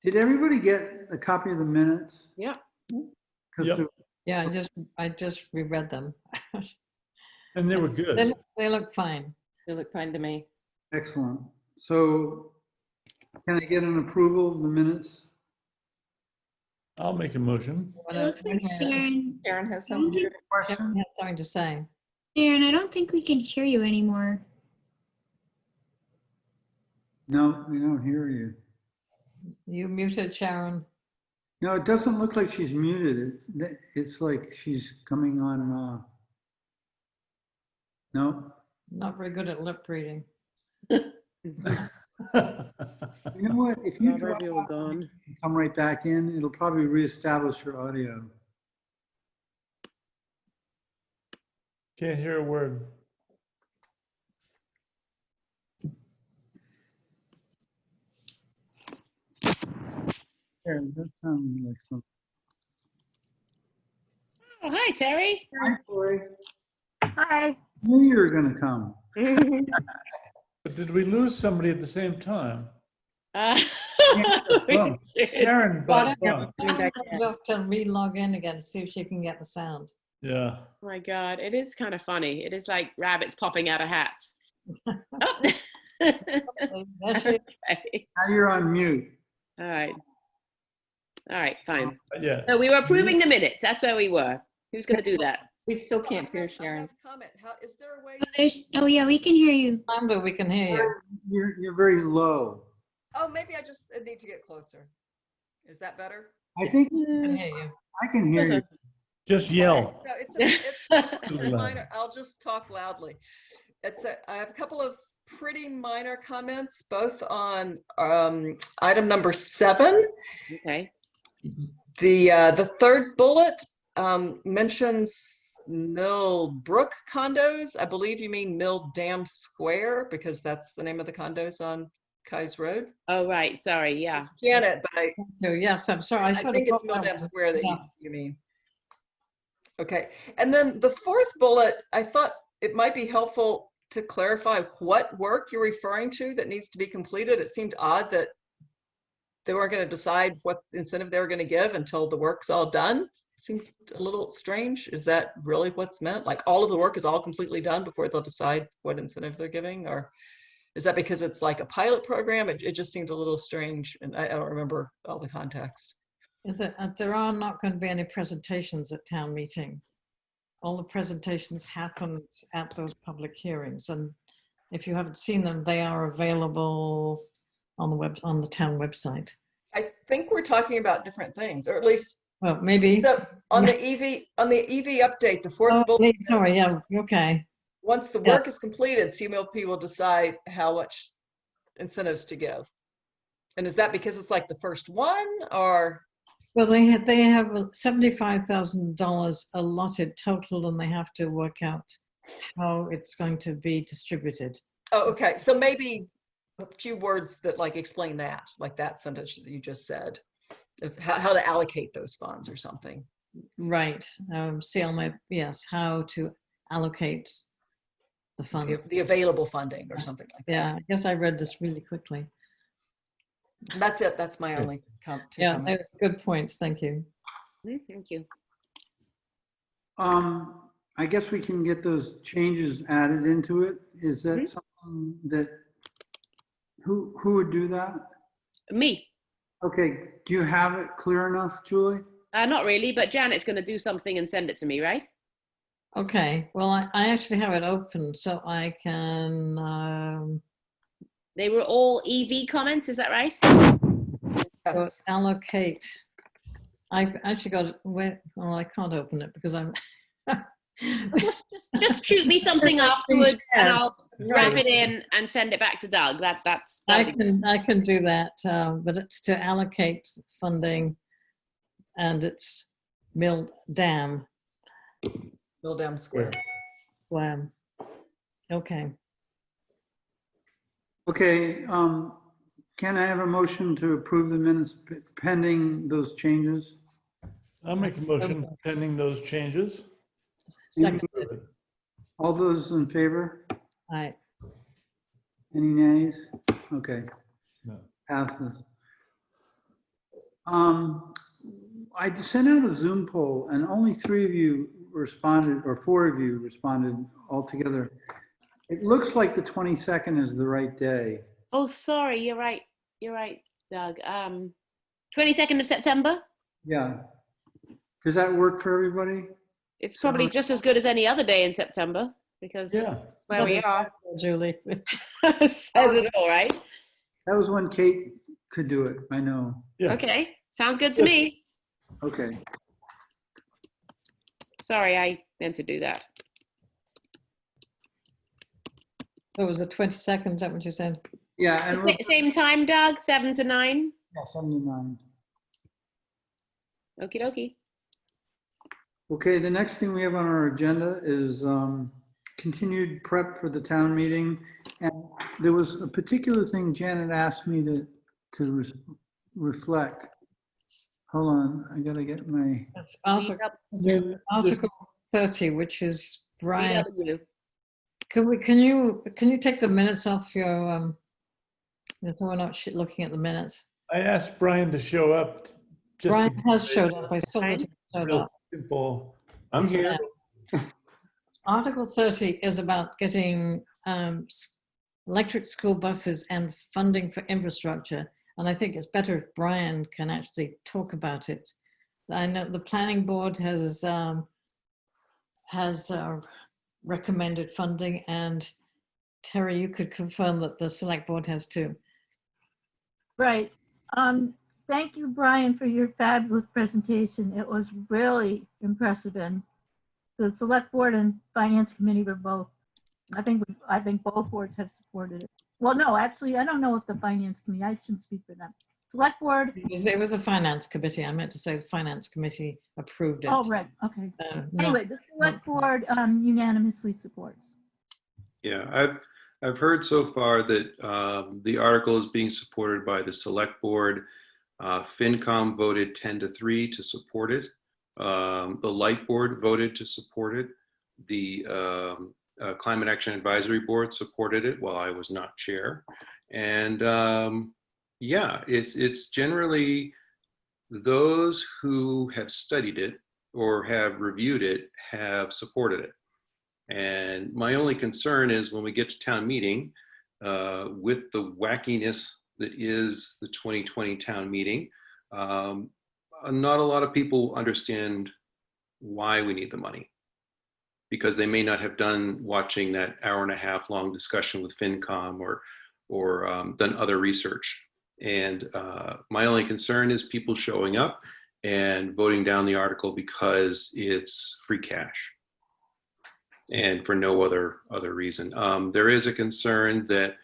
Did everybody get a copy of the minutes? Yeah. 'Cause Yep. they're Yeah, I just reread them. And they were good. They look fine. They look fine to me. excellent. So can I get an approval of the minutes? I'll make a motion. It looks like Sharon. Sharon has I don't some. think, Question? Has something to say. Sharon, I don't think we can hear you anymore. No, we don't hear you. You muted, Sharon. No, it doesn't look like she's muted. It's like she's coming on and off. No? Not very good at lip reading. You know what? If you Not drop audio out gone. and come right back in, it'll probably reestablish your audio. Can't hear a word. That sounded like something. Oh, hi, Terry. Hi, Corey. Hi. I knew you were gonna come. But did we lose somebody at the same time? We Bump. did. Sharon But by bump. have to re-log in again to see if she can get the sound. Yeah. Oh my God, it is kind of funny. It is like rabbits popping out of hats. Oh. There she is. Okay. Now you're on mute. All right. All right, fine. Yeah. So we were approving the minutes. That's where we were. Who's going to do that? We still can't hear I Sharon. have a comment. How, is there a way? Oh yeah, we can hear you. Amber, we can hear you. You're very low. Oh, maybe I just need to get closer. Is that better? I think We can hear you. I can hear you. Just yell. No, it's pretty minor. I'll just talk loudly. I have a couple of pretty minor comments, both on item number 7. Okay. The third bullet mentions Millbrook condos. I believe you mean Mill Dam Square, because that's the name of the condos on Kai's Road. Oh, right. Sorry. Yeah. It's Janet, but Thank you. Yes, I'm sorry. I should have think it's got Mill that Dam one. Square that Yes. you mean. Okay, and then the fourth bullet, I thought it might be helpful to clarify what work you're referring to that needs to be completed. It seemed odd that they weren't going to decide what incentive they were going to give until the work's all done. Seemed a little strange. Is that really what's meant? Like all of the work is all completely done before they'll decide what incentive they're giving? Or is that because it's like a pilot program? It just seemed a little strange, and I don't remember all the context. There are not going to be any presentations at town meeting. All the presentations happen at those public hearings, and if you haven't seen them, they are available on the town website. I think we're talking about different things, or at least Well, maybe. so on the EV update, the fourth Oh, bullet. sorry. Yeah. Okay. Once the work Yes. is completed, CMLP will decide how much incentives to give. And is that because it's like the first one, or? Well, they have $75,000 allotted total, and they have to work out how it's going to be distributed. Oh, okay. So maybe a few words that like explain that, like that sentence that you just said, of how to allocate those funds or something. Right. See on my, yes, how to allocate the fund. The available funding or Yes. something like that. Yeah, I guess I read this really quickly. That's it. That's my only comment. Yeah, good points. Thank you. Thank you. I guess we can get those changes added into it. Is that Mhm. something that, who would do that? Me. Okay, do you have it clear enough, Julie? Not really, but Janet's going to do something and send it to me, right? Okay. Well, I actually have it open, so I can They were all EV comments, is that right? Yes. allocate. I've actually got, well, I can't open it because I'm. Just shoot me something afterwards and I'll wrap Right. it in and send it back to Doug. That's I can do that, but it's to allocate funding, and it's Mill Dam. Mill Dam Square. Okay. Okay, can I have a motion to approve the minutes pending those changes? I'll make a motion pending those changes. Seconded. All those in favor? Aye. Any nays? Okay, No. passes. I sent out a Zoom poll and only 3 of you responded, or 4 of you responded altogether. It looks like the 22nd is the right day. Oh, sorry. You're right. You're right, Doug. 22nd of September. Yeah. Does that work for everybody? It's probably just as good as any other day in September because Yeah. where we are Julie. says it all, right? That was when Kate could do it. I know. Yeah. Okay. Sounds good to me. Okay. Sorry, I meant to do that. So it was the 22nd, is that what you said? Yeah. And Same time, Doug, 7 to 9. yeah, 79. Okie dokie. Okay, the next thing we have on our agenda is continued prep for the town meeting. And there was a particular thing Janet asked me to reflect. Hold on, I gotta get my, That's Article 30, which is Brian. VW. Can you take the minutes off your, so we're not looking at the minutes? I asked Brian to show up. Brian has showed up. I saw that he showed Real up. simple. I'm here. Article 30 is about getting electric school buses and funding for infrastructure. And I think it's better if Brian can actually talk about it. I know the planning board has recommended funding, and Terry, you could confirm that the select board has too. Right. Thank you, Brian, for your fabulous presentation. It was really impressive, and the select board and finance committee were both. I think both boards have supported it. Well, no, actually, I don't know if the finance committee. I shouldn't speak for them. Select board. It was a finance committee. I meant to say the finance committee approved it. Oh, right. Okay. No. Anyway, the select board unanimously supports. Yeah, I've heard so far that the article is being supported by the select board. FinCom voted 10-3 to support it. The Light Board voted to support it. The Climate Action Advisory Board supported it while I was not chair. And yeah, it's generally those who have studied it or have reviewed it have supported it. And my only concern is when we get to town meeting, with the wackiness that is the 2020 town meeting, not a lot of people understand why we need the money, because they may not have done watching that hour-and-a-half long discussion with FinCom or done other research. And my only concern is people showing up and voting down the article because it's free cash and for no other reason. There is a concern that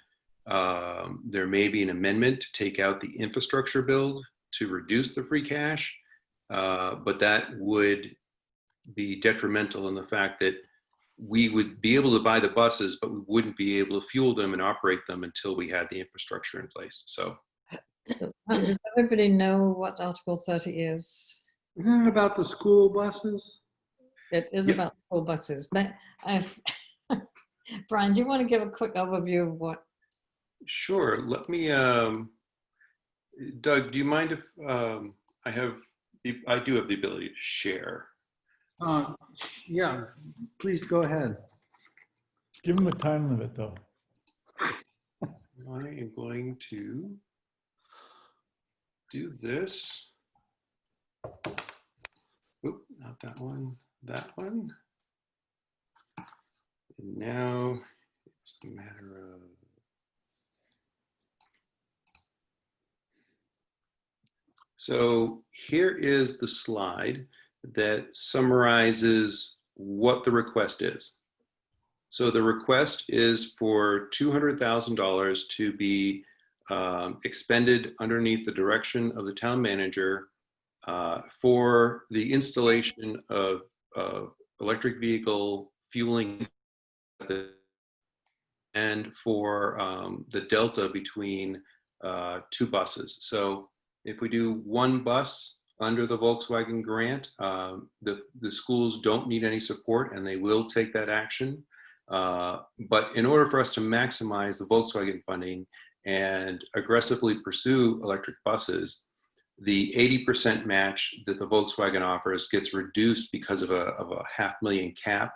there may be an amendment to take out the infrastructure bill to reduce the free cash, but that would be detrimental in the fact that we would be able to buy the buses, but we wouldn't be able to fuel them and operate them until we had the infrastructure in place. So does everybody know what Article 30 is? isn't it about the school buses? It is Yep. about school buses, but Brian, do you want to give a quick overview of what? sure, let me, Doug, do you mind if I do have the ability to share. Yeah, please go ahead. Give him a time limit though. I am going to do this. Oop, not that one, that one. And now it's a matter of, so here is the slide that summarizes what the request is. So the request is for $200,000 to be expended underneath the direction of the town manager for the installation of electric vehicle fueling and for the delta between two buses. So if we do one bus under the Volkswagen grant, the schools don't need any support and they will take that action. But in order for us to maximize the Volkswagen funding and aggressively pursue electric buses, the 80% match that the Volkswagen offers gets reduced because of a $500,000 cap.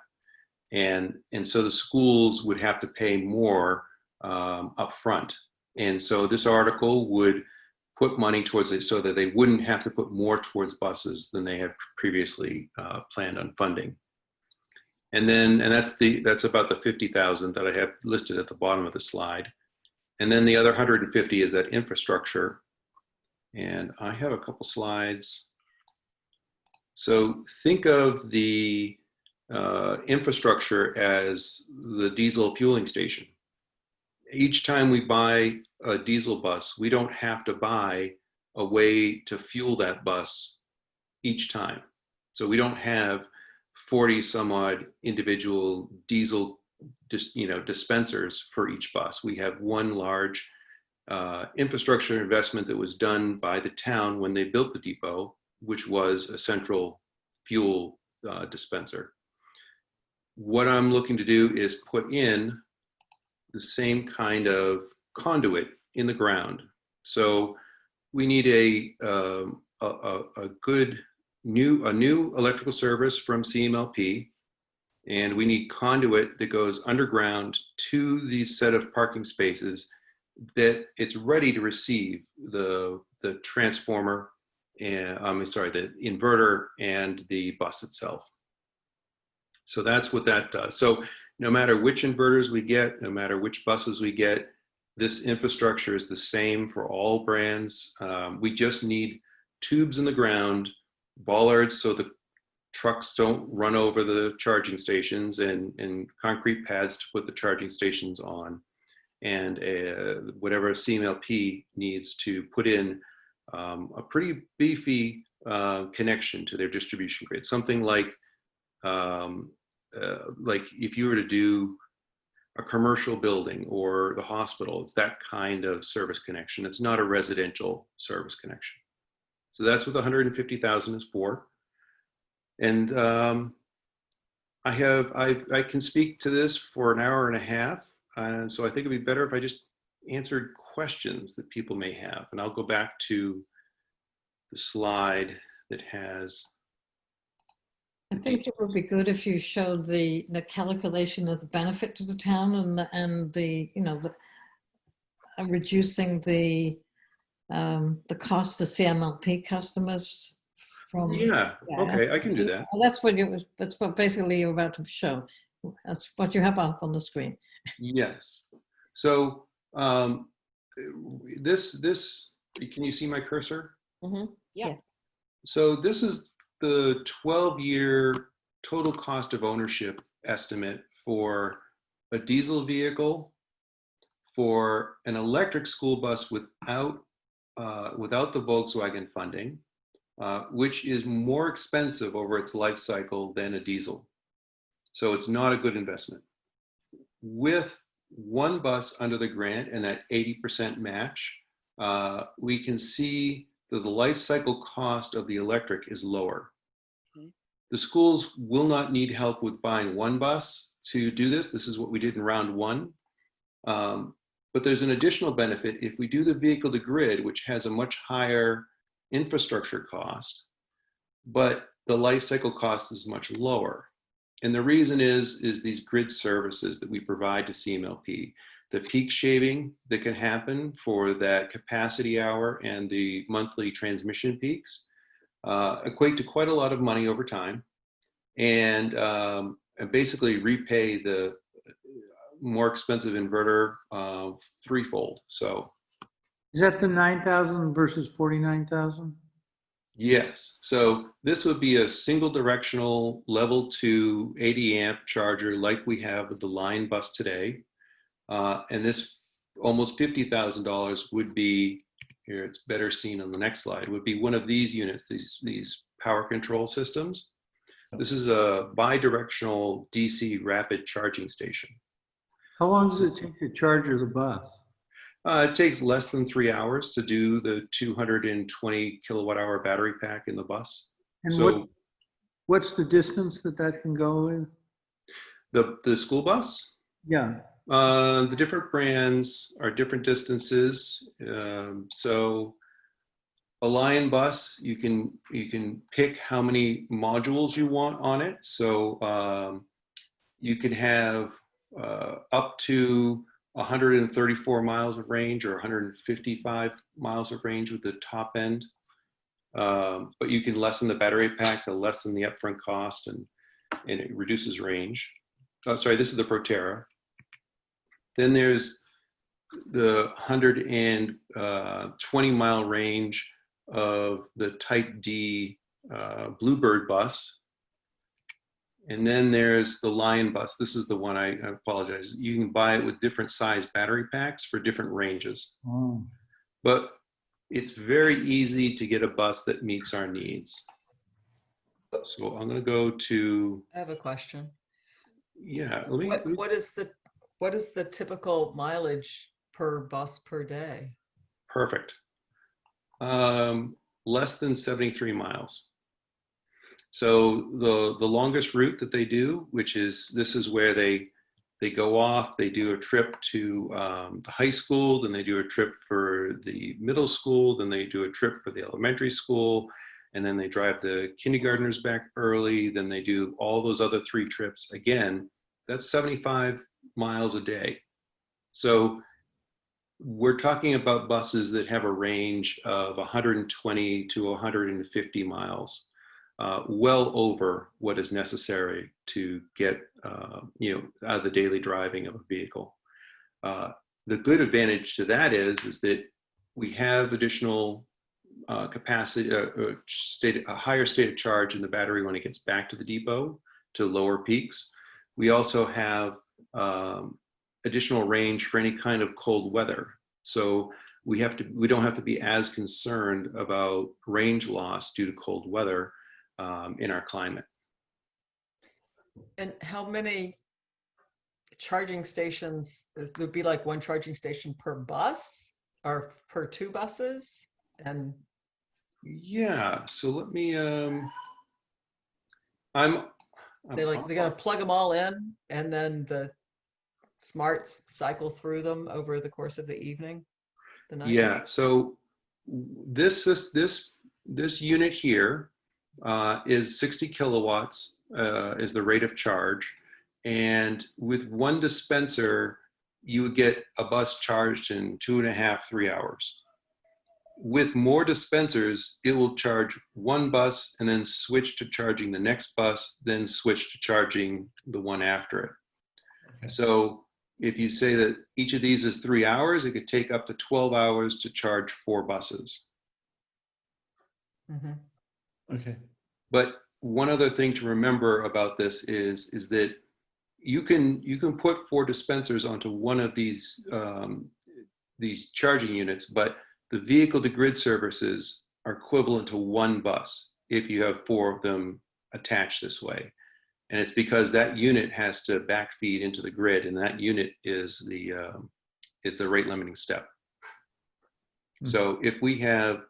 And so the schools would have to pay more upfront. And so this article would put money towards it so that they wouldn't have to put more towards buses than they had previously planned on funding. And that's about the 50,000 that I have listed at the bottom of the slide. And then the other 150 is that infrastructure. And I have a couple slides. So think of the infrastructure as the diesel fueling station. Each time we buy a diesel bus, we don't have to buy a way to fuel that bus each time. So we don't have 40 some odd individual diesel dispensers for each bus. We have one large infrastructure investment that was done by the town when they built the depot, which was a central fuel dispenser. What I'm looking to do is put in the same kind of conduit in the ground. So we need a good new electrical service from CMLP, and we need conduit that goes underground to these set of parking spaces that it's ready to receive the transformer and the inverter and the bus itself. So that's what that does. So no matter which inverters we get, no matter which buses we get, this infrastructure is the same for all brands. We just need tubes in the ground, bollards so the trucks don't run over the charging stations, and concrete pads to put the charging stations on, and whatever CMLP needs to put in a pretty beefy connection to their distribution grid. Something like if you were to do a commercial building or the hospital, it's that kind of service connection. It's not a residential service connection. So that's what the 150,000 is for. And I can speak to this for an hour and a half. And so I think it'd be better if I just answered questions that people may have. And I'll go back to the slide that has. I think it would be good if you showed the calculation of the benefit to the town and the reducing the cost to CMLP customers from. Yeah. Okay, I can do that. Well, that's what basically you're about to show. That's what you have up on the screen. Yes. So this can you see my cursor? Mm-hmm. Yeah. Yes. So this is the 12-year total cost of ownership estimate for a diesel vehicle, for an electric school bus without the Volkswagen funding, which is more expensive over its life cycle than a diesel. So it's not a good investment. With one bus under the grant and that 80% match, we can see that the life cycle cost of the electric is lower. The schools will not need help with buying one bus to do this. This is what we did in round one. But there's an additional benefit if we do the vehicle to grid, which has a much higher infrastructure cost, but the life cycle cost is much lower. And the reason is these grid services that we provide to CMLP. The peak shaving that can happen for that capacity hour and the monthly transmission peaks equate to quite a lot of money over time, and basically repay the more expensive inverter threefold. So Is that the 9,000 versus 49,000? yes. So this would be a single directional level 2 80 amp charger like we have with the line bus today. And this almost $50,000 would be, here it's better seen on the next slide, would be one of these units, these power control systems. This is a bi-directional DC rapid charging station. How long does it take to charge the bus? It takes less than 3 hours to do the 220 kilowatt hour battery pack in the bus. And So what's the distance that can go with? the school bus? Yeah. The different brands are different distances. So A Lion bus, you can pick how many modules you want on it. So you can have up to 134 miles of range or 155 miles of range with the top end. But you can lessen the battery pack to lessen the upfront cost, and it reduces range. Oh, sorry, this is the Proterra. Then there's the 120-mile range of the Type D Bluebird bus. And then there's the Lion bus. This is the one, I apologize. You can buy it with different size battery packs for different ranges. Oh. But it's very easy to get a bus that meets our needs. So I'm going to go to, I have a question. yeah, let me, What is the typical mileage per bus per day? perfect. Less than 73 miles. So the longest route that they do, which is, this is where they go off, they do a trip to the high school, then they do a trip for the middle school, then they do a trip for the elementary school, and then they drive the kindergartners back early, then they do all those other 3 trips. Again, that's 75 miles a day. So we're talking about buses that have a range of 120 to 150 miles. Well over what is necessary to get out of the daily driving of a vehicle. The good advantage to that is that we have additional capacity, a higher state of charge in the battery when it gets back to the depot to lower peaks. We also have additional range for any kind of cold weather. So we don't have to be as concerned about range loss due to cold weather in our climate. And how many charging stations, there'd be like 1 charging station per bus or per 2 buses? And Yeah, so let me, they're gonna plug them all in and then the smarts cycle through them over the course of the evening, the night? yeah, so this unit here is 60 kilowatts is the rate of charge. And with 1 dispenser, you would get a bus charged in 2.5, 3 hours. With more dispensers, it will charge 1 bus and then switch to charging the next bus, then switch to charging the one after it. Okay. So if you say that each of these is 3 hours, it could take up to 12 hours to charge 4 buses. Mhm. Okay. But one other thing to remember about this is that you can put 4 dispensers onto one of these charging units, but the vehicle to grid services are equivalent to 1 bus if you have 4 of them attached this way. And it's because that unit has to backfeed into the grid, and that unit is the rate limiting step. So if we have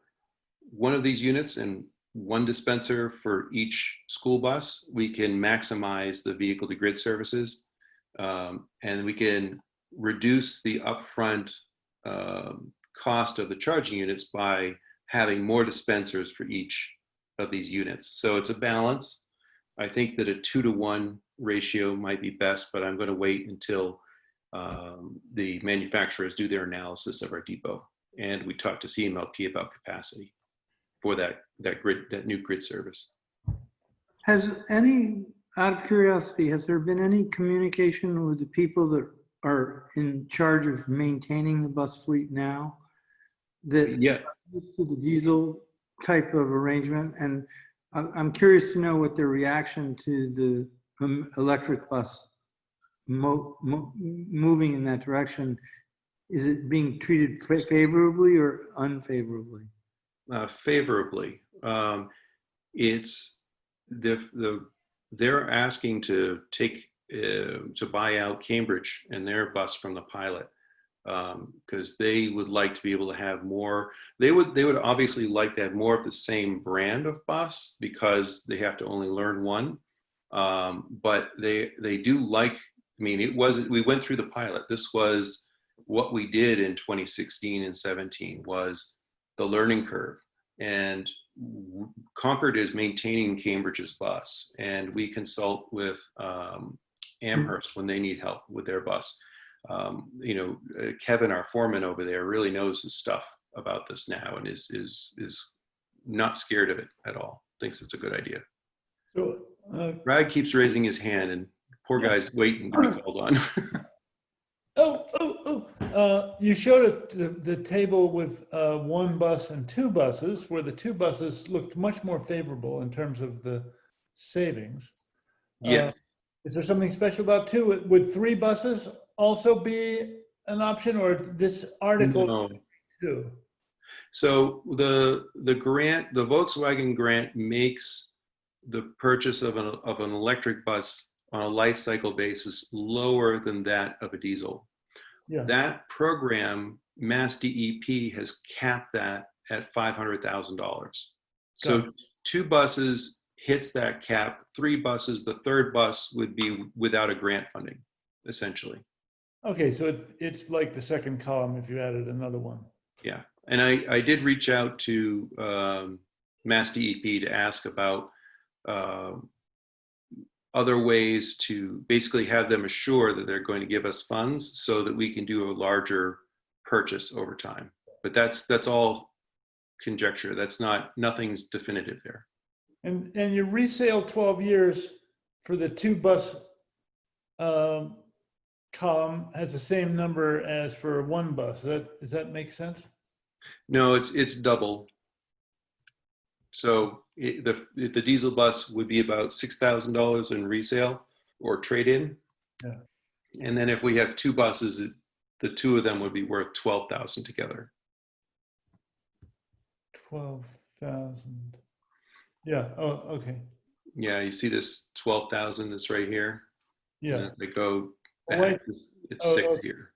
one of these units and 1 dispenser for each school bus, we can maximize the vehicle to grid services, and we can reduce the upfront cost of the charging units by having more dispensers for each of these units. So it's a balance. I think that a 2-to-1 ratio might be best, but I'm going to wait until the manufacturers do their analysis of our depot, and we talk to CMLP about capacity for that new grid service. Out of curiosity, has there been any communication with the people that are in charge of maintaining the bus fleet now? That Yeah. used to the diesel type of arrangement? And I'm curious to know what their reaction to the electric bus moving in that direction. Is it being treated favorably or unfavorably? Favorably. It's they're asking to buy out Cambridge and their bus from the pilot, because they would like to be able to have more. They would obviously like to have more of the same brand of bus because they have to only learn 1. But they do like. I mean, we went through the pilot. This was what we did in 2016 and 17 was the learning curve. and Concord is maintaining Cambridge's bus, and we consult with Amherst when they need help with their bus. Kevin, our foreman over there, really knows his stuff about this now, and is not scared of it at all. Thinks it's a good idea. So, Brad keeps raising his hand, and poor guy's waiting to be called on. you showed the table with one bus and two buses, where the two buses looked much more favorable in terms of the savings. Yes. Is there something special about two? Would three buses also be an option, or this article No. two? So the grant, the Volkswagen grant, makes the purchase of an electric bus on a life cycle basis lower than that of a diesel. Yeah. That program, Mass DEP, has capped that at $500,000. So Got it. two buses hits that cap. Three buses, the third bus would be without a grant funding, essentially. Okay, so it's like the second column if you added another one. Yeah, and I did reach out to Mass DEP to ask about other ways to basically have them assure that they're going to give us funds so that we can do a larger purchase over time. But that's all conjecture. Nothing's definitive there. And your resale 12 years for the two bus column has the same number as for one bus. Does that make sense? No, it's double. So the diesel bus would be about $6,000 in resale or trade-in. Yeah. And then if we have two buses, the two of them would be worth $12,000 together. 12,000. Yeah. Oh, okay. Yeah, you see this 12,000 that's right here? Yeah. And if they go Oh, back, wait. it's Oh, 6 oh. here.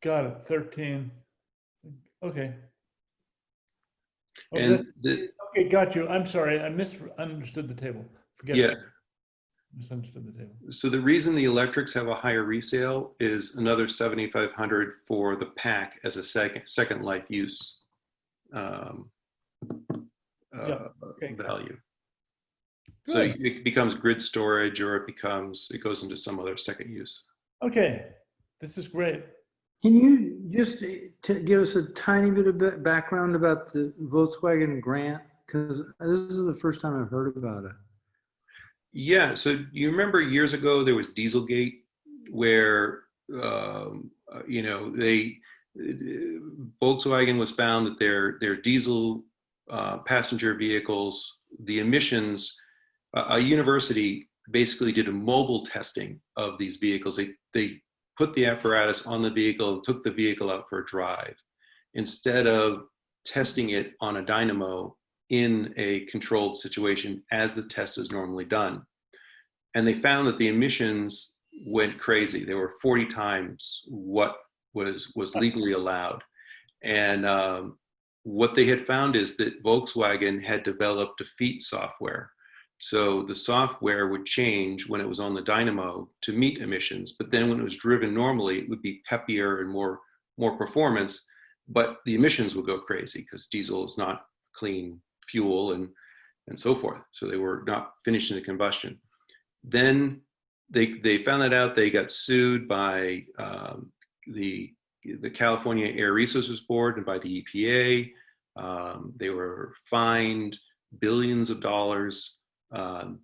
Got it. 13. Okay. Oh, And okay, got you. I'm sorry. I misunderstood the table. Forget yeah, it. Misunderstood the table. so the reason the electrics have a higher resale is another $7,500 for the pack as a second life use Okay. value. Good. So it becomes grid storage, or it goes into some other second use. Okay. This is great. Can you just give us a tiny bit of background about the Volkswagen grant? Because this is the first time I've heard about it. Yeah, so you remember years ago there was Dieselgate, where Volkswagen was found that their diesel passenger vehicles, the emissions, a university basically did a mobile testing of these vehicles. They put the apparatus on the vehicle and took the vehicle out for a drive instead of testing it on a dynamo in a controlled situation as the test is normally done. And they found that the emissions went crazy. They were 40 times what was legally allowed. And what they had found is that Volkswagen had developed defeat software. So the software would change when it was on the dynamo to meet emissions, but then when it was driven normally, it would be peppier and more performance, but the emissions would go crazy because diesel is not clean fuel and so forth. So they were not finishing the combustion. Then they found that out. They got sued by the California Air Resources Board and by the EPA. They were fined billions of dollars.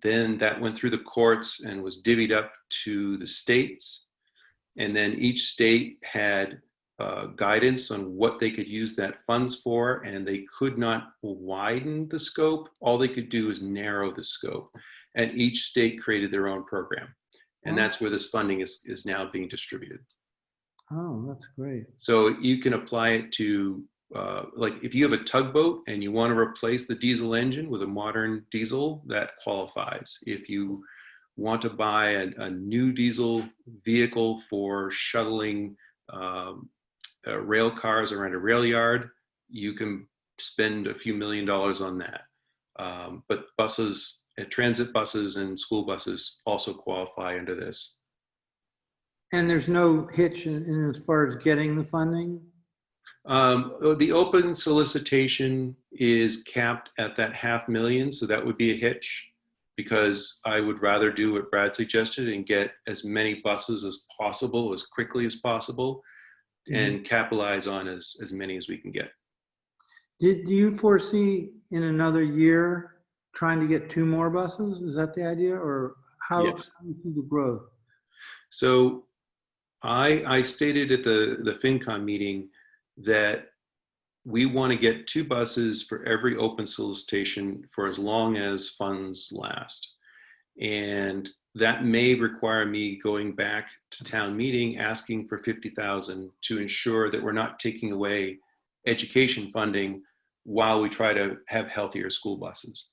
Then that went through the courts and was divvied up to the states. And then each state had guidance on what they could use that funds for, and they could not widen the scope. All they could do is narrow the scope. And each state created their own program. And that's where this funding is now being distributed. Oh, that's great. So you can apply it to, like if you have a tugboat and you want to replace the diesel engine with a modern diesel, that qualifies. If you want to buy a new diesel vehicle for shuttling rail cars around a rail yard, you can spend a few $1 million on that. But buses, transit buses and school buses also qualify under this. And there's no hitch in as far as getting the funding? The open solicitation is capped at that 500,000, so that would be a hitch, because I would rather do what Brad suggested and get as many buses as possible, as quickly as possible, and capitalize on as many as we can get. Do you foresee in another year trying to get 2 more buses? Is that the idea, or how Yes. do you see the growth? So I stated at the FinCom meeting that we want to get 2 buses for every open solicitation for as long as funds last. And that may require me going back to town meeting, asking for 50,000 to ensure that we're not taking away education funding while we try to have healthier school buses.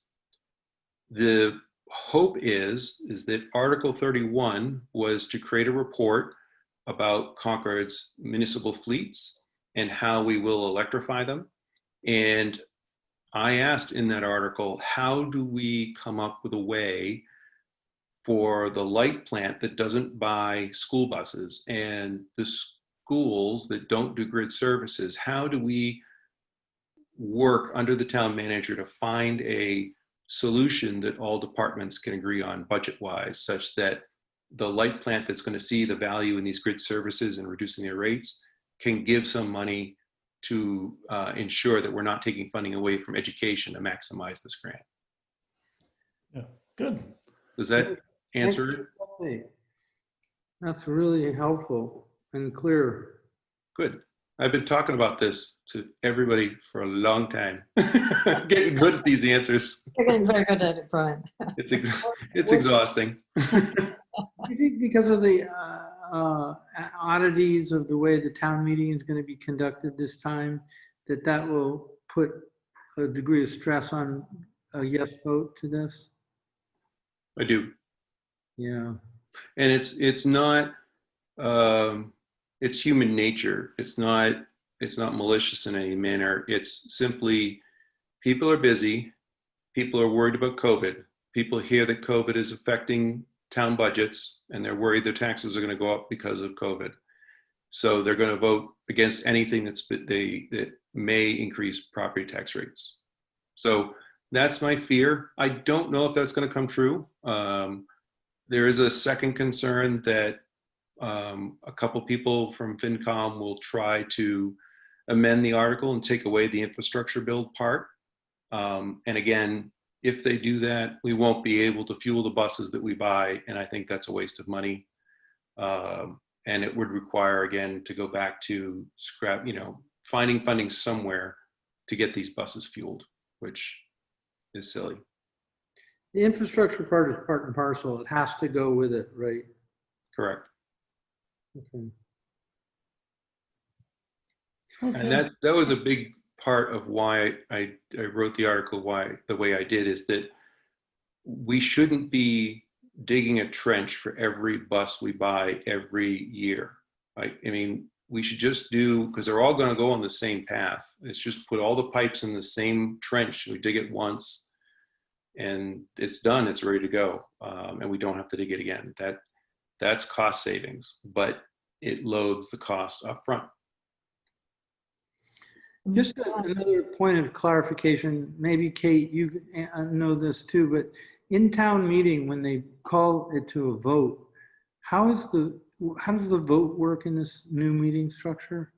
The hope is that Article 31 was to create a report about Concord's municipal fleets and how we will electrify them. And I asked in that article, how do we come up with a way for the light plant that doesn't buy school buses and the schools that don't do grid services? How do we work under the town manager to find a solution that all departments can agree on budget-wise, such that the light plant that's going to see the value in these grid services and reducing their rates can give some money to ensure that we're not taking funding away from education to maximize this grant. Yeah, good. Does that answer it? That's really helpful and clear. Good. I've been talking about this to everybody for a long time. Getting good at these answers. You're getting very good at it, Brian. It's exhausting. I think because of the oddities of the way the town meeting is going to be conducted this time, that will put a degree of stress on a yes vote to this. I do. Yeah. And it's not, it's human nature. It's not malicious in any manner. It's simply, people are busy. People are worried about COVID. People hear that COVID is affecting town budgets and they're worried their taxes are going to go up because of COVID. So they're going to vote against anything that may increase property tax rates. So that's my fear. I don't know if that's going to come true. There is a second concern that a couple people from FinCom will try to amend the article and take away the infrastructure build part. And again, if they do that, we won't be able to fuel the buses that we buy. And I think that's a waste of money. And it would require, again, to go back to scrap, finding funding somewhere to get these buses fueled, which is silly. The infrastructure part is part and parcel. It has to go with it, right? Correct. Okay. And that was a big part of why I wrote the article, the way I did, is that we shouldn't be digging a trench for every bus we buy every year. I mean, we should just do, because they're all going to go on the same path. It's just put all the pipes in the same trench. We dig it once and it's done. It's ready to go. And we don't have to dig it again. That's cost savings, but it loads the cost up front. Just another point of clarification, maybe Kate, you know this too, but in town meeting, when they call it to a vote, how does the vote work in this new meeting structure?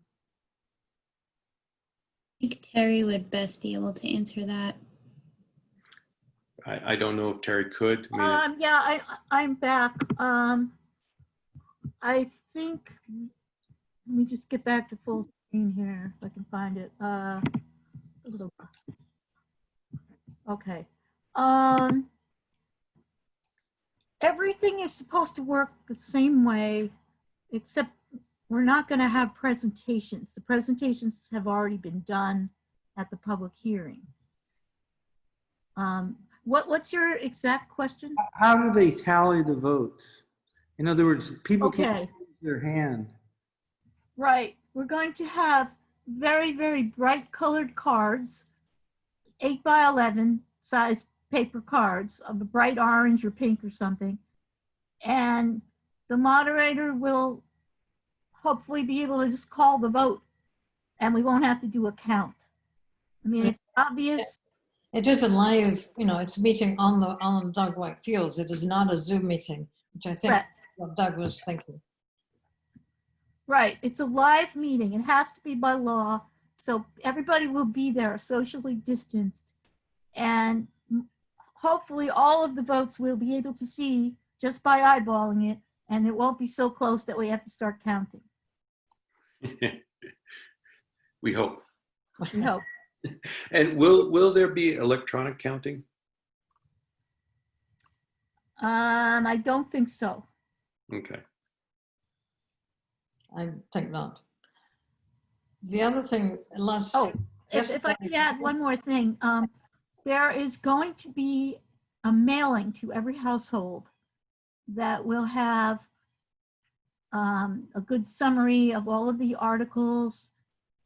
I think Terry would best be able to answer that. I don't know if Terry could. I mean, Yeah, I'm back. I think, let me just get back to full screen here, if I can find it. Okay. Everything is supposed to work the same way, except we're not going to have presentations. The presentations have already been done at the public hearing. What's your exact question? How do they tally the votes? In other words, people can't Okay. raise their hand. Right. We're going to have very, very bright colored cards, 8 by 11 size paper cards of a bright orange or pink or something. And the moderator will hopefully be able to just call the vote and we won't have to do a count. I mean, it's obvious. It is a live, it's a meeting on Doug White Fields. It is not a Zoom meeting, which I think Correct. what Doug was thinking. Right, it's a live meeting. It has to be by law, so everybody will be there, socially distanced. And hopefully all of the votes we'll be able to see just by eyeballing it, and it won't be so close that we have to start counting. We hope. We hope. And will there be electronic counting? I don't think so. Okay. I think not. The other thing, unless. Oh, if I could add one more thing, there is going to be a mailing to every household that will have a good summary of all of the articles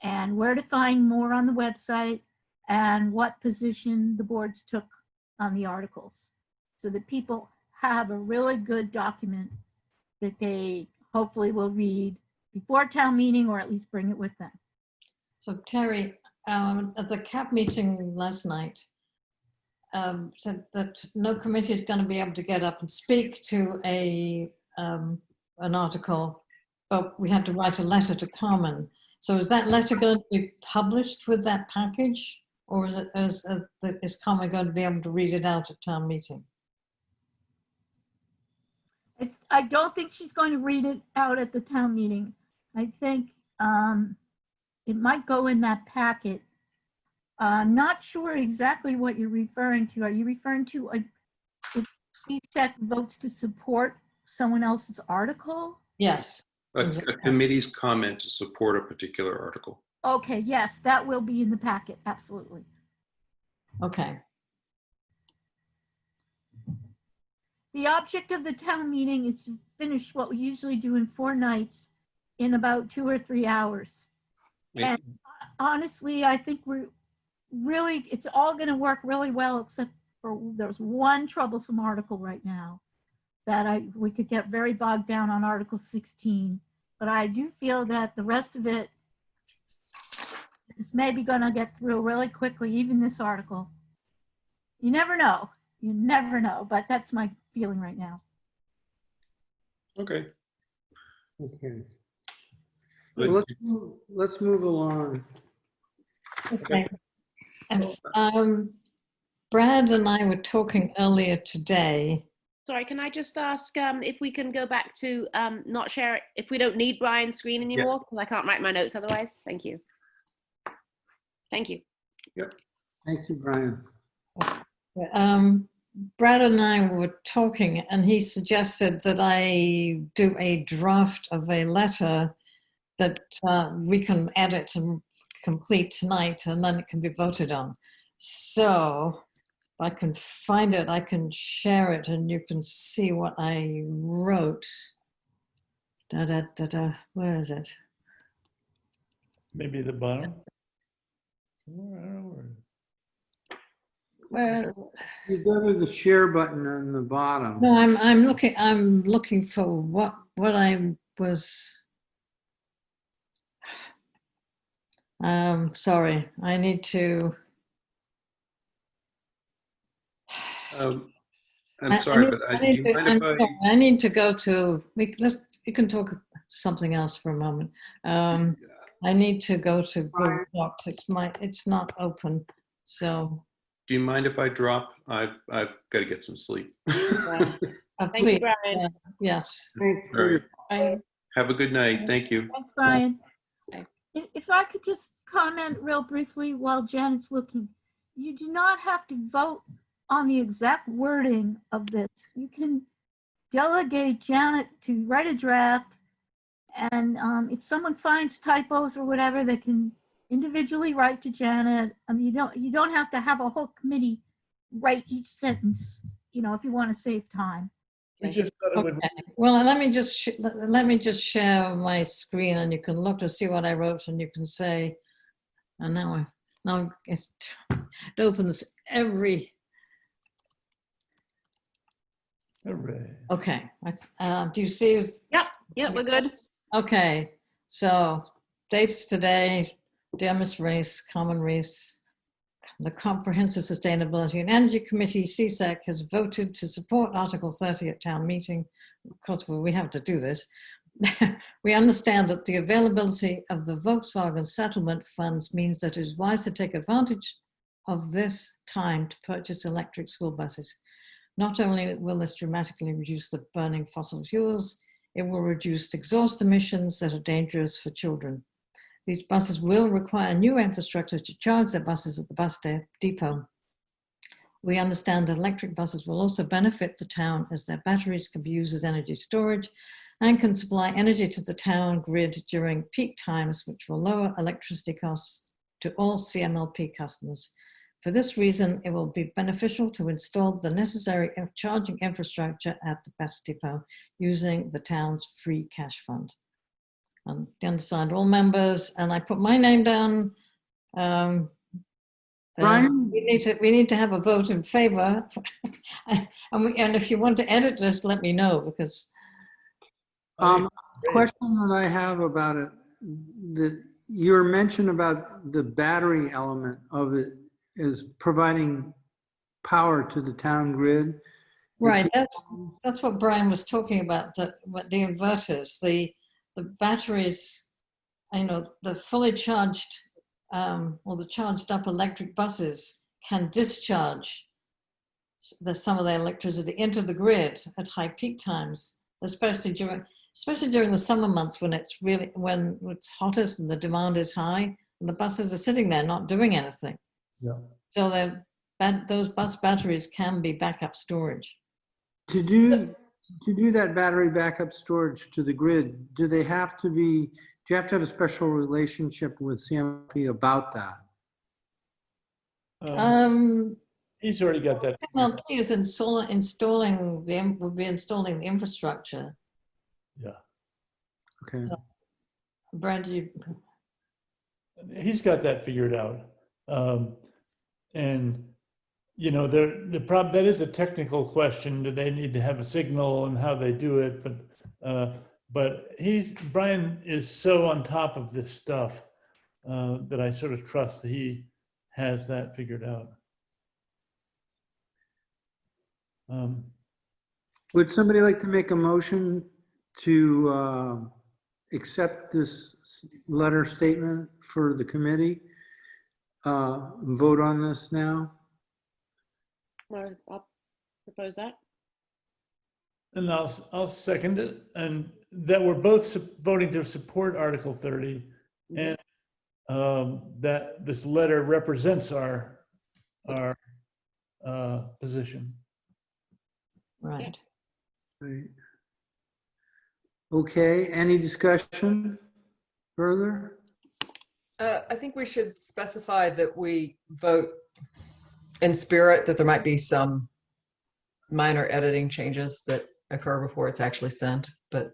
and where to find more on the website and what position the boards took on the articles, so that people have a really good document that they hopefully will read before town meeting, or at least bring it with them. So Terry, at the CAP meeting last night, said that no committee is going to be able to get up and speak to an article, but we had to write a letter to Carmen. So is that letter going to be published with that package, or is Carmen going to be able to read it out at town meeting? I don't think she's going to read it out at the town meeting. I think it might go in that packet. I'm not sure exactly what you're referring to. Are you referring to if CSEC votes to support someone else's article? Yes. A committee's comment to support a particular article. Okay, yes, that will be in the packet, absolutely. Okay. The object of the town meeting is to finish what we usually do in 4 nights in about 2 or 3 hours. And honestly, I think it's all going to work really well, except for there's one troublesome article right now that we could get very bogged down on Article 16. But I do feel that the rest of it is maybe going to get through really quickly, even this article. You never know. You never know, but that's my feeling right now. Okay. Okay. Good. Well, let's move along. Okay. And, Brad and I were talking earlier today. Sorry, can I just ask if we can go back to not share it, if we don't need Brian's screen anymore, because I can't write my notes otherwise. Thank you. Thank you. Yep. Thank you, Brian. Brad and I were talking, and he suggested that I do a draft of a letter that we can edit and complete tonight, and then it can be voted on. So if I can find it, I can share it, and you can see what I wrote. Where is it? Maybe the bottom. Well, You go to the share button on the bottom. no, I'm looking for what I was. Sorry, I need to. I'm sorry, but do you mind if I? I need to go to. You can talk something else for a moment. I need to go to Google Docs. It's not open, so. Do you mind if I drop? I've got to get some sleep. Thank Please, you, Brian. yes. All right. Brian. Have a good night. Thank you. Thanks, Brian. Okay. If I could just comment real briefly while Janet's looking. You do not have to vote on the exact wording of this. You can delegate Janet to write a draft, and if someone finds typos or whatever, they can individually write to Janet. I mean, you don't have to have a whole committee write each sentence, if you want to save time. We just thought it would. Okay. Well, let me just share my screen, and you can look to see what I wrote, and you can say. And now it opens every. Hooray. Okay. Do you see? Yep, we're good. Okay. So dates today, Demis race, common race. The Comprehensive Sustainability and Energy Committee, CSEC, has voted to support Article 30 at town meeting. Of course, we have to do this. We understand that the availability of the Volkswagen settlement funds means that it is wise to take advantage of this time to purchase electric school buses. Not only will this dramatically reduce the burning fossil fuels, it will reduce exhaust emissions that are dangerous for children. These buses will require new infrastructure to charge their buses at the bus depot. We understand that electric buses will also benefit the town as their batteries can be used as energy storage and can supply energy to the town grid during peak times, which will lower electricity costs to all CMLP customers. For this reason, it will be beneficial to install the necessary charging infrastructure at the bus depot using the town's free cash fund. On the undersigned, all members, and I put my name down. Brian? We need to have a vote in favor. And if you want to edit this, let me know, because Question that I have about it, that your mention about the battery element of it is providing power to the town grid. right, that's what Brian was talking about. The inverters, the batteries, the fully charged or the charged up electric buses can discharge some of their electricity into the grid at high peak times, especially during the summer months when it's hottest and the demand is high and the buses are sitting there not doing anything. Yeah. So those bus batteries can be backup storage. To do that battery backup storage to the grid, do you have to have a special relationship with CMP about that? He's already got that. CMLP is will be installing the infrastructure. Yeah. Okay. Brad, He's got that figured out. And the problem, that is a technical question. Do they need to have a signal and how they do it? But Brian is so on top of this stuff that I sort of trust that he has that figured out. Would somebody like to make a motion to accept this letter statement for the committee? Vote on this now? No, I'll propose that. And I'll second it, and that we're both voting to support Article 30, and that this letter represents our position. right. Right. Okay, any discussion further? I think we should specify that we vote in spirit, that there might be some minor editing changes that occur before it's actually sent, but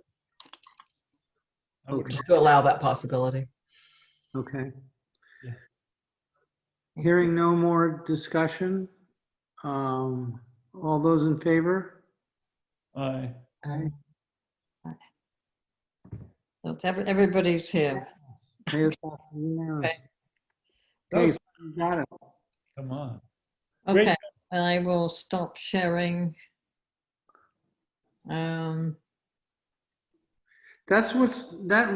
Okay. just to allow that possibility. Okay. Yeah. Hearing no more discussion, all those in favor? Aye. Aye. So everybody's here. Okay, it's unanimous. Okay. Okay, so you got it. Come on. Okay, Great. I will stop sharing. That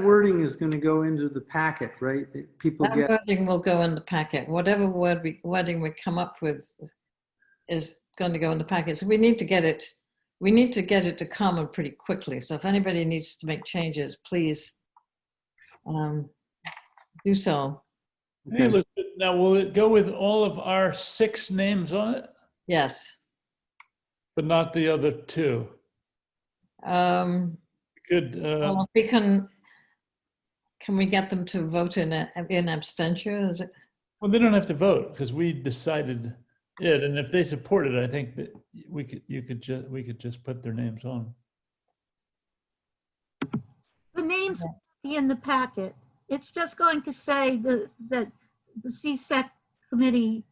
wording is going to go into the packet, right? That people That get. wording will go in the packet. Whatever wording we come up with is going to go in the packet. So we need to get it. We need to get it to common pretty quickly. So if anybody needs to make changes, please do so. Hey, Elizabeth, now will it go with all of our 6 names on it, Yes. but not the other 2? Good. Well, if we can we get them to vote in abstention? Is it? Well, they don't have to vote because we decided it, and if they support it, I think that we could just put their names on. The names will be in the packet. It's just going to say that the CSEC committee,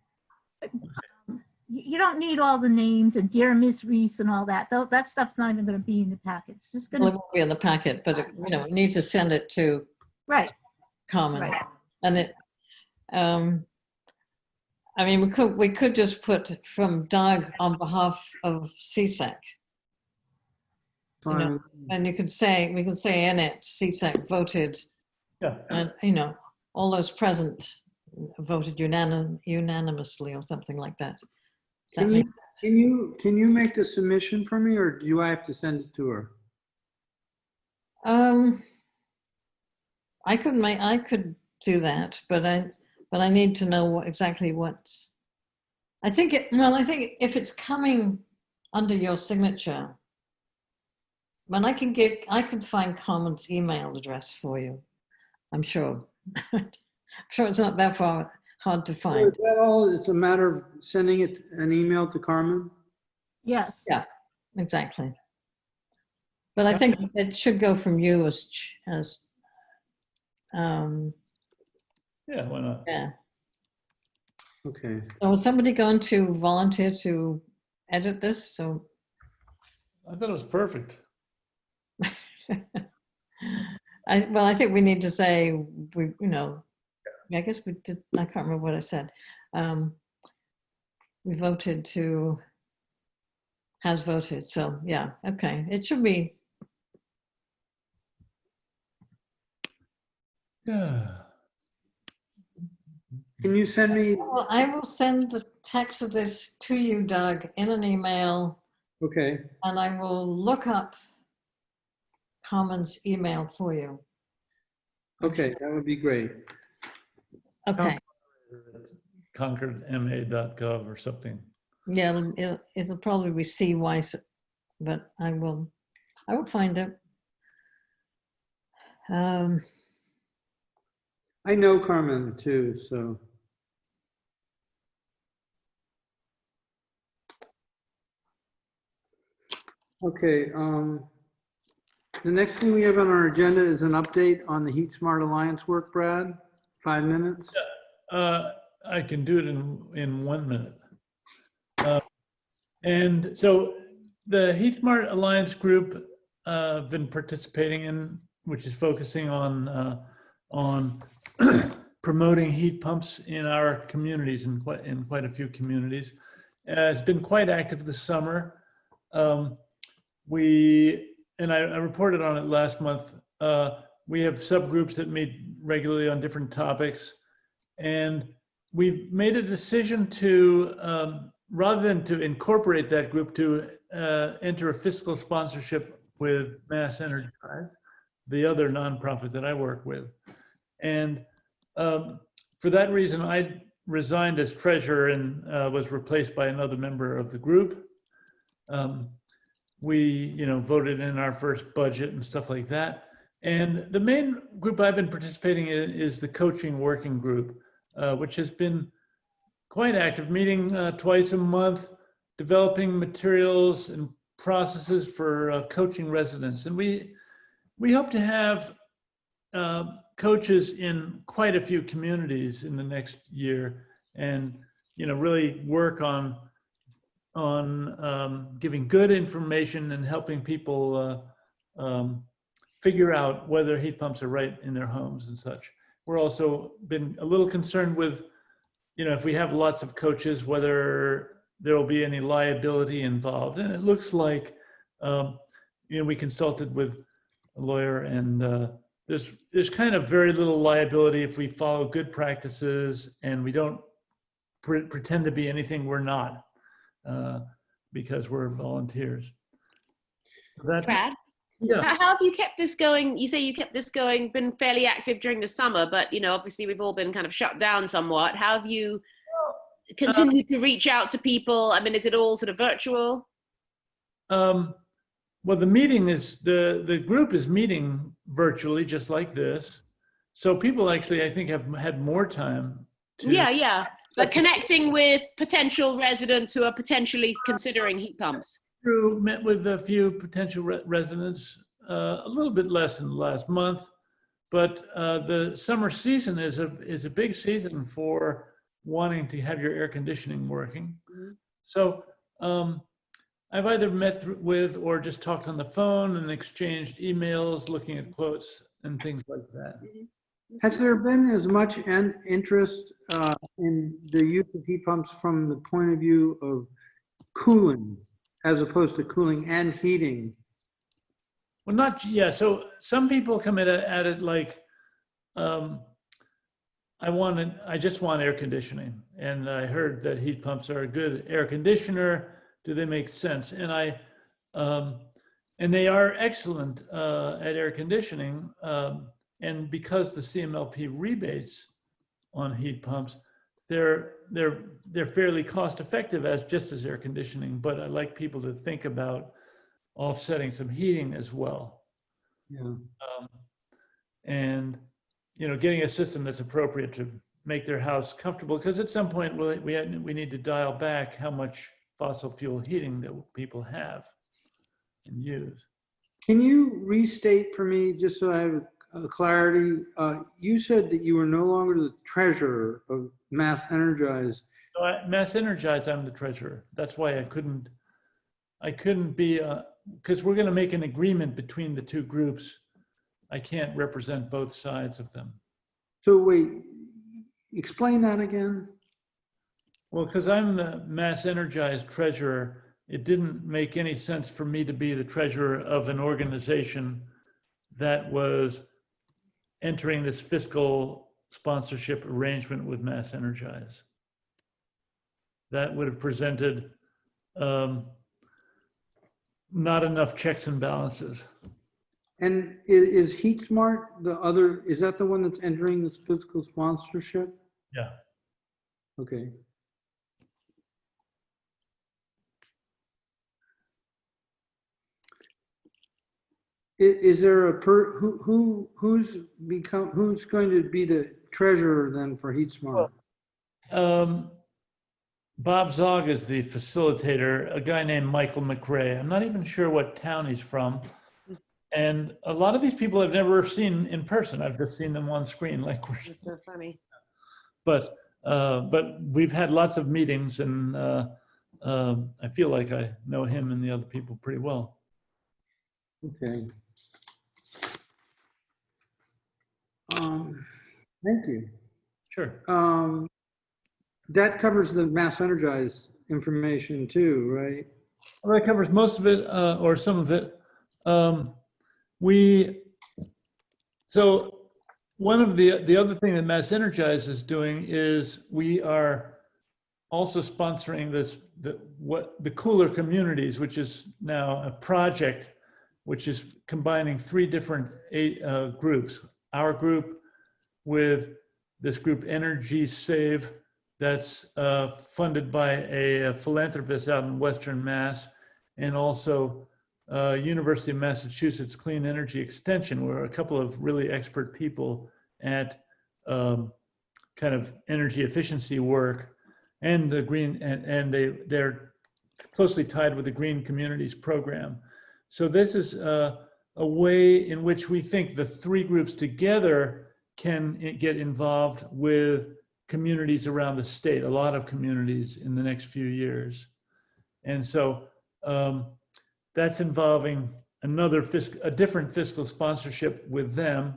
you don't need all the names and dear Miss Reese and all that. That stuff's not even going to be in the packet. It's just going Well, it to, won't be in the packet, but we need to send it to right, common. right. And I mean, we could just put from Doug on behalf of CSEC, you know, and we could say in it, CSEC voted, Yeah. and, you know, all those present voted unanimously or something like that. Does that Can make you, sense? can you make the submission for me, or do I have to send it to her? I could do that, but I need to know exactly what's. I think if it's coming under your signature, but I could find Carmen's email address for you. I'm sure. I'm sure it's not that hard to So find. is that all? It's a matter of sending an email to Carmen? Yes. Yeah, exactly. But I think it should go from you as Yeah, why not? yeah. Okay. So is somebody going to volunteer to edit this? So I thought it was perfect. I think we need to say we, you know, I guess we did. I can't remember what I said. We voted to has voted. So yeah, okay. It should be. Yeah. Can you send me? Well, I will send the text of this to you, Doug, in an email, Okay. and I will look up Carmen's email for you. Okay, that would be great. Okay. ConcordMA.gov or something. Yeah, it'll probably be CY, but I will find it. I know Carmen too, so. Okay, the next thing we have on our agenda is an update on the Heat Smart Alliance work, Brad. 5 minutes. I can do it in 1 minute. And so the Heat Smart Alliance group I've been participating in, which is focusing on promoting heat pumps in our communities, in quite a few communities. It's been quite active this summer. I reported on it last month. We have subgroups that meet regularly on different topics, and we've made a decision to, rather than to incorporate that group, to enter a fiscal sponsorship with Mass Energize, the other nonprofit that I work with. And for that reason, I resigned as treasurer and was replaced by another member of the group. We, voted in our first budget and stuff like that. And the main group I've been participating in is the coaching working group, which has been quite active, meeting twice a month, developing materials and processes for coaching residents. And we hope to have coaches in quite a few communities in the next year, and really work on giving good information and helping people figure out whether heat pumps are right in their homes and such. We're also been a little concerned with, if we have lots of coaches, whether there will be any liability involved. And it looks like, we consulted with a lawyer, and there's kind of very little liability if we follow good practices and we don't pretend to be anything we're not, because we're volunteers. That's, Brad, yeah. how have you kept this going? You say you kept this going, been fairly active during the summer, but obviously we've all been kind of shut down somewhat. How have you continued to reach out to people? I mean, is it all sort of virtual? Well, the group is meeting virtually, just like this. So people actually, I think, have had more time to. Yeah. Like connecting with potential residents who are potentially considering heat pumps. Met with a few potential residents, a little bit less in the last month, but the summer season is a big season for wanting to have your air conditioning working. Mm-hmm. So I've either met with or just talked on the phone and exchanged emails, looking at quotes and things like that. Has there been as much interest in the use of heat pumps from the point of view of cooling as opposed to cooling and heating? Well, not, yeah, so some people come at it like, I just want air conditioning. And I heard that heat pumps are a good air conditioner. Do they make sense? And and they are excellent at air conditioning. And because the CMLP rebates on heat pumps, they're fairly cost effective as just as air conditioning. But I'd like people to think about offsetting some heating as well. Yeah. And getting a system that's appropriate to make their house comfortable, because at some point we need to dial back how much fossil fuel heating that people have and use. Can you restate for me, just so I have clarity? You said that you were no longer the treasurer of Mass Energize. So Mass Energize, I'm the treasurer. That's why I couldn't be, because we're going to make an agreement between the two groups. I can't represent both sides of them. So wait, explain that again. Well, because I'm the Mass Energize treasurer, it didn't make any sense for me to be the treasurer of an organization that was entering this fiscal sponsorship arrangement with Mass Energize. That would have presented not enough checks and balances. And is HeatSmart the other, is that the one that's entering this fiscal sponsorship? Yeah. Okay. Is there a who's going to be the treasurer then for HeatSmart? Bob Zog is the facilitator, a guy named Michael McRae. I'm not even sure what town he's from. And a lot of these people I've never seen in person. I've just seen them on screen. Like we're So funny. But we've had lots of meetings, and I feel like I know him and the other people pretty well. Okay. Thank you. Sure. That covers the Mass Energize information too, right? Well, that covers most of it, or some of it. So one of the other thing that Mass Energize is doing is we are also sponsoring the Cooler Communities, which is now a project which is combining 3 different groups. Our group with this group Energy Save, that's funded by a philanthropist out in Western Mass, and also University of Massachusetts Clean Energy Extension, where a couple of really expert people at kind of energy efficiency work, and the green, and they're closely tied with the Green Communities program. So this is a way in which we think the 3 groups together can get involved with communities around the state, a lot of communities in the next few years. And so that's involving a different fiscal sponsorship with them,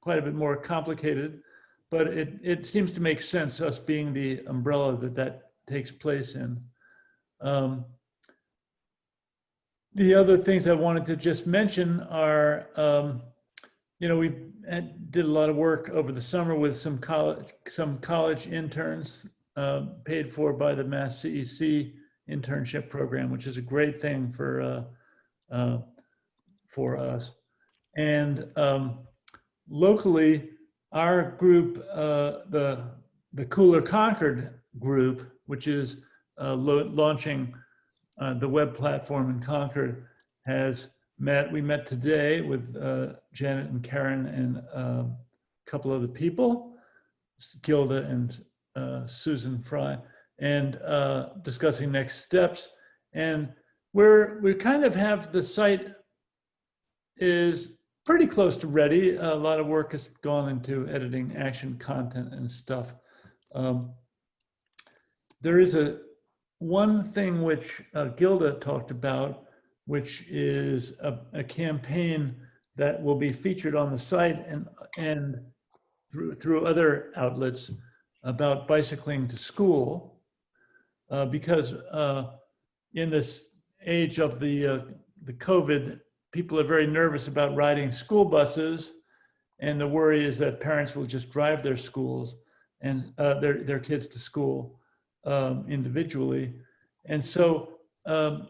quite a bit more complicated, but it seems to make sense, us being the umbrella that takes place in. The other things I wanted to just mention are, we did a lot of work over the summer with some college interns paid for by the Mass CEC internship program, which is a great thing for us. And locally, our group, the Cooler Concord group, which is launching the web platform in Concord, we met today with Janet and Karen and a couple other people, Gilda and Susan Fry, and discussing next steps. And we kind of have, the site is pretty close to ready. A lot of work has gone into editing action content and stuff. There is one thing which Gilda talked about, which is a campaign that will be featured on the site, and through other outlets about bicycling to school, because in this age of the COVID, people are very nervous about riding school buses, and the worry is that parents will just drive their schools and their kids to school individually. And so Phil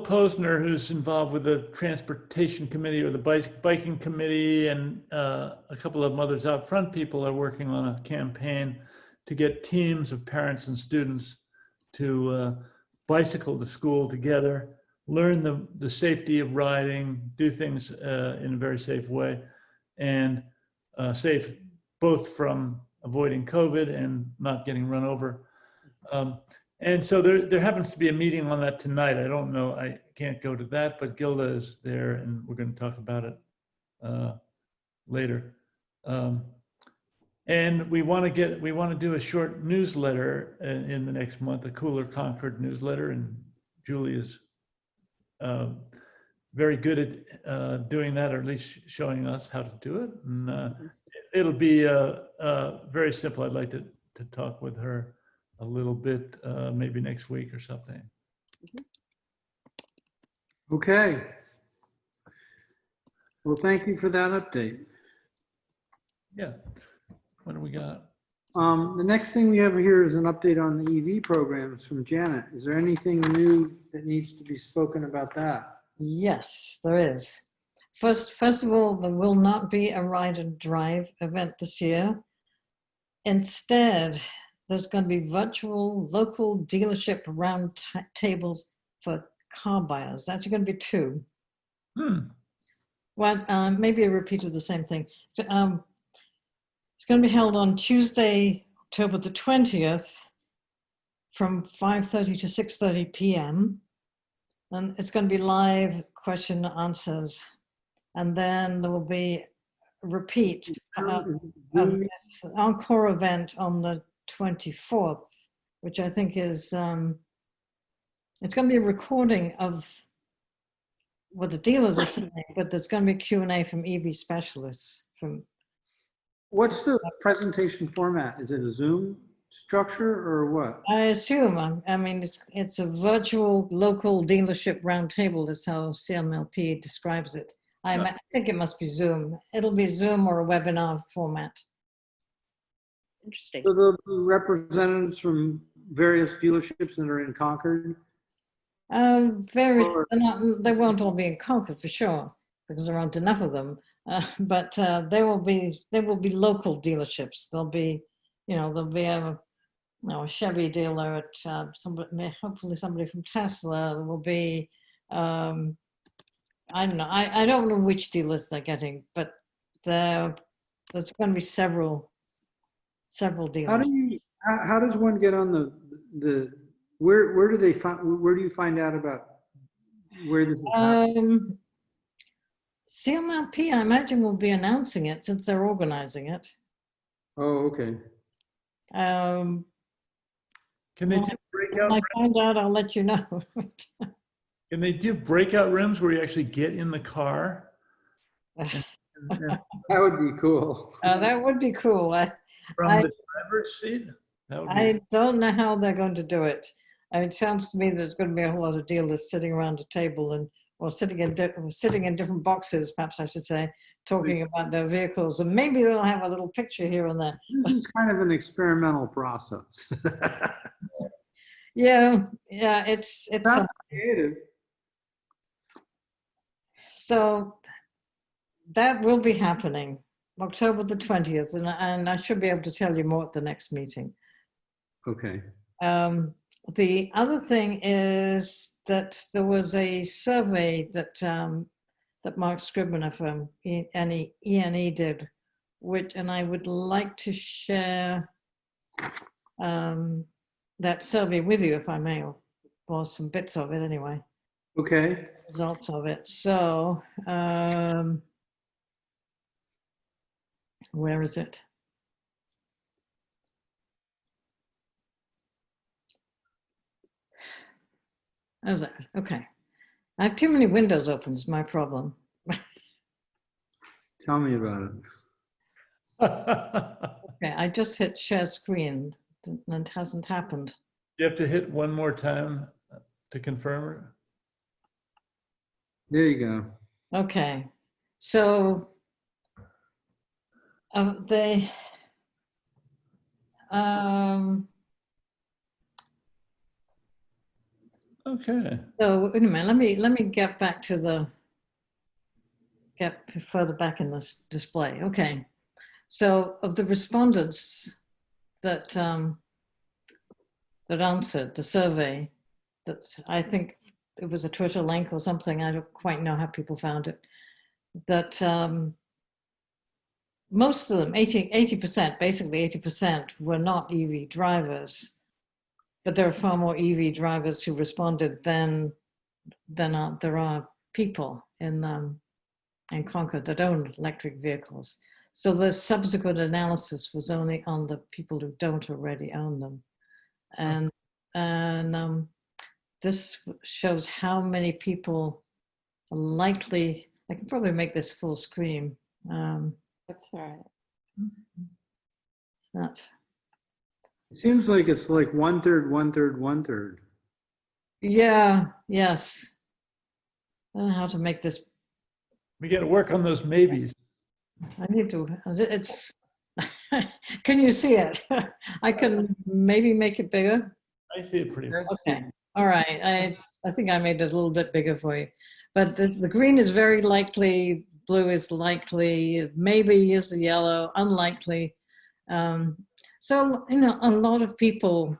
Posner, who's involved with the transportation committee or the biking committee, and a couple of others out front people are working on a campaign to get teams of parents and students to bicycle to school together, learn the safety of riding, do things in a very safe way, and safe both from avoiding COVID and not getting run over. And so there happens to be a meeting on that tonight. I don't know, I can't go to that, but Gilda is there and we're going to talk about it later. And we want to do a short newsletter in the next month, a Cooler Concord newsletter, and Julie is very good at doing that, or at least showing us how to do it. And it'll be very simple. I'd like to talk with her a little bit, maybe next week or something. Okay. Well, thank you for that update. Yeah. What do we got? The next thing we have here is an update on the EV programs from Janet. Is there anything new that needs to be spoken about that? Yes, there is. First of all, there will not be a ride and drive event this year. Instead, there's going to be virtual local dealership round tables for car buyers. That's actually going to be 2. Well, maybe a repeat of the same thing. So, it's going to be held on Tuesday, October the 20th from 5:30 to 6:30 p.m. And it's going to be live question and answers. And then there will be a repeat of this encore event on the 24th, which I think is, it's going to be a recording of what the dealers are saying, but there's going to be Q&A from EV specialists. What's the presentation format? Is it a Zoom structure or what? I assume, I mean, it's a virtual local dealership roundtable is how CMLP describes it. I think it must be Zoom. It'll be Zoom or a webinar format. Interesting. So there'll be representatives from various dealerships that are in Concord? They won't all be in Concord for sure, because there aren't enough of them. But they will be local dealerships. There'll be a Chevy dealer at hopefully somebody from Tesla. There will be I don't know. I don't know which dealers they're getting, but there's going to be several dealers. How does one get on where do you find out about where this is happening? CMLP, I imagine, will be announcing it since they're organizing it. Oh, okay. Can they do breakout? When I find out, I'll let you know. Can they do breakout rooms where you actually get in the car? That would be cool. That would be cool. From the driver's seat? I don't know how they're going to do it. It sounds to me that there's going to be a whole lot of dealers sitting around a table or sitting in different boxes, perhaps I should say, talking about their vehicles, and maybe they'll have a little picture here and there. This is kind of an experimental process. Yeah, it's not creative. So that will be happening October the 20th, and I should be able to tell you more at the next meeting. Okay. The other thing is that there was a survey that Mark Scribner from ENE did, and I would like to share that survey with you, if I may, or some bits of it anyway. Okay. Results of it. So, where is it? Oh, that, okay. I have too many windows open is my problem. Tell me about it. Okay, I just hit share screen and it hasn't happened. You have to hit one more time to confirm There you go. Okay, so they it. Okay. so wait a minute, let me get back to get further back in this display. Okay, so of the respondents that that answered the survey, that's, I think it was a Twitter link or something, I don't quite know how people found it, that most of them, 80%, basically 80% were not EV drivers, but there are far more EV drivers who responded than there are people in Concord that own electric vehicles. So the subsequent analysis was only on the people who don't already own them. And this shows how many people are likely, I can probably make this full screen. That's all right. That, It seems like it's like 1/3, 1/3, 1/3. yeah, yes. I don't know how to make this, We got to work on those maybes. I need to, it's, can you see it? I can maybe make it bigger. I see it pretty much. Okay, all right. I think I made it a little bit bigger for you. But the green is very likely, blue is likely, maybe is the yellow, unlikely. So, you know, a lot of people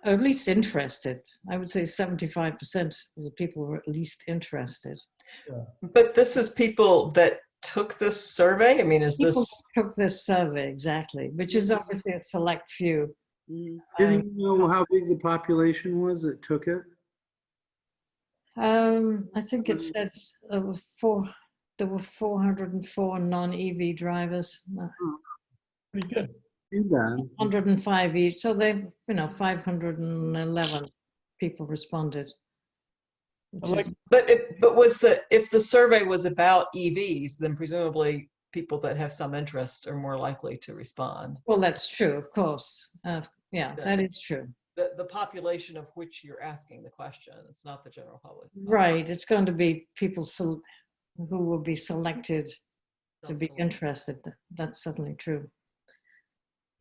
are at least interested. I would say 75% of the people were at least interested. But this is people that took this survey? I mean, is People this, took this survey, exactly, which is obviously a select few. Mm. Didn't you know how big the population was that took it? I think it said there were 404 non-EV drivers, Pretty good. Too bad. 105 each. So they, you know, 511 people responded. I Which like, is, but if the survey was about EVs, then presumably people that have some interest are more likely to respond. well, that's true, of course. Yeah, that is true. The population of which you're asking the question, it's not the general public. Right. It's going to be people who will be selected to be interested. That's certainly true.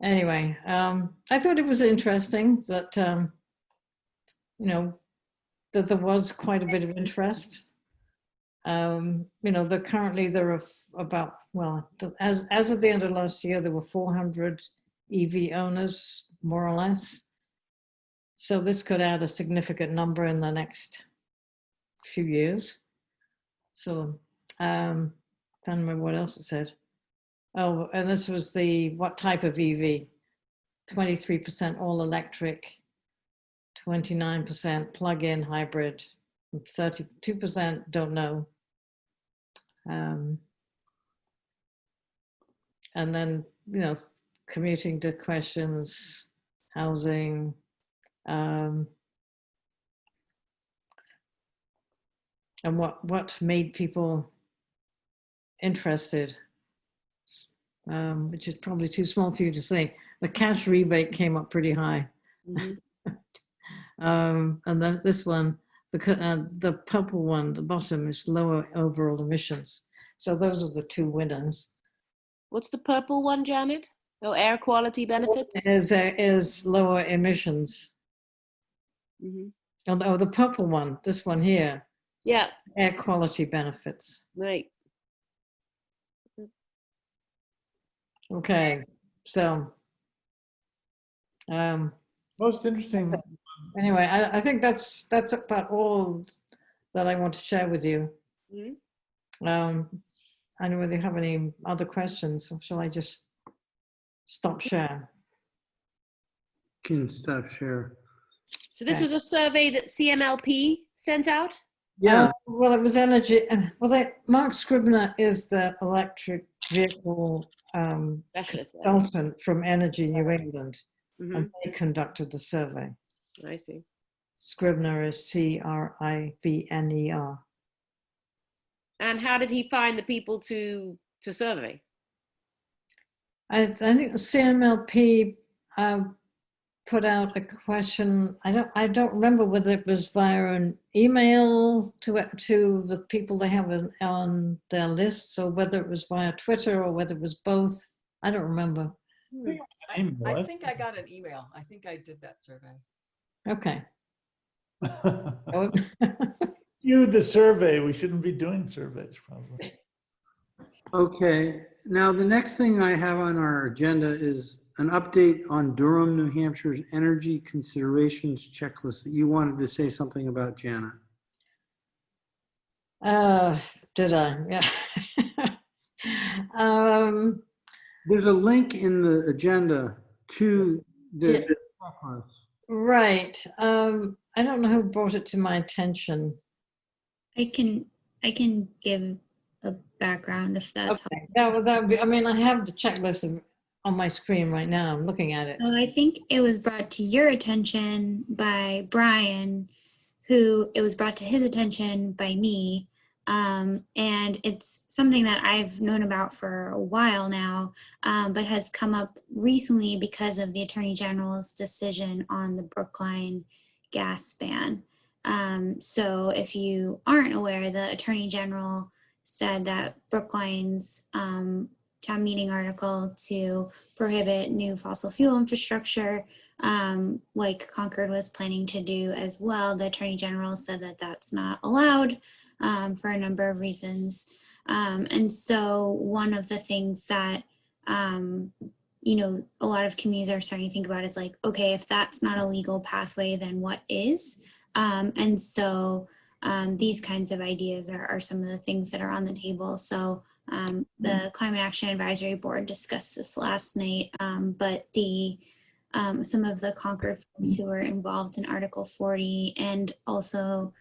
Anyway, I thought it was interesting that, you know, that there was quite a bit of interest. You know, currently there are about, well, as of the end of last year, there were 400 EV owners, more or less. So this could add a significant number in the next few years. So, can't remember what else it said. Oh, and this was what type of EV? 23% all electric, 29% plug-in hybrid, 32% don't know. And then, you know, commuting to questions, housing, and what made people interested, which is probably too small for you to say. The cash rebate came up pretty high. Mhm. And then this one, the purple one, the bottom is lower overall emissions. So those are the two winners. What's the purple one, Janet? Oh, air quality benefits? Is lower emissions. Hmm. Oh, the purple one, this one here, Yeah, air quality benefits. right. Okay, so most interesting. anyway, I think that's about all that I want to share with you. Mhm. Anyway, do you have any other questions, or shall I just stop share? Can stop share. So this Okay. was a survey that CMLP sent out? Yeah, Well, it was energy. Mark Scribner is the electric vehicle Specialist. consultant from Energy New England, Hmm. and they conducted the survey. I see. Scribner is Cribner. And how did he find the people to survey? I think the CMLP put out a question. I don't remember whether it was via an email to the people they have on their lists, or whether it was via Twitter, or whether it was both. I don't remember. I think I got an email. I think I did that survey. Okay. You, the survey, we shouldn't be doing surveys probably. Okay, now the next thing I have on our agenda is an update on Durham, New Hampshire's energy considerations checklist that you wanted to say something about, Janet. Did I? Yeah. There's a link in the agenda to the Yeah. checklist. Right. I don't know who brought it to my attention. I can give a background if that's Okay. That would be, I mean, I have the checklist on my screen right now. I'm looking at it. So I think it was brought to your attention by Brian, who it was brought to his attention by me. And it's something that I've known about for a while now, but has come up recently because of the Attorney General's decision on the Brookline gas ban. So if you aren't aware, the Attorney General said that Brookline's town meeting article to prohibit new fossil fuel infrastructure, like Concord was planning to do as well. The Attorney General said that that's not allowed for a number of reasons. And so one of the things that, you know, a lot of communities are starting to think about is like, okay, if that's not a legal pathway, then what is? And so these kinds of ideas are some of the things that are on the table. So the Climate Action Advisory Board discussed this last night, but some of the Concord folks who were involved in Article 40 and also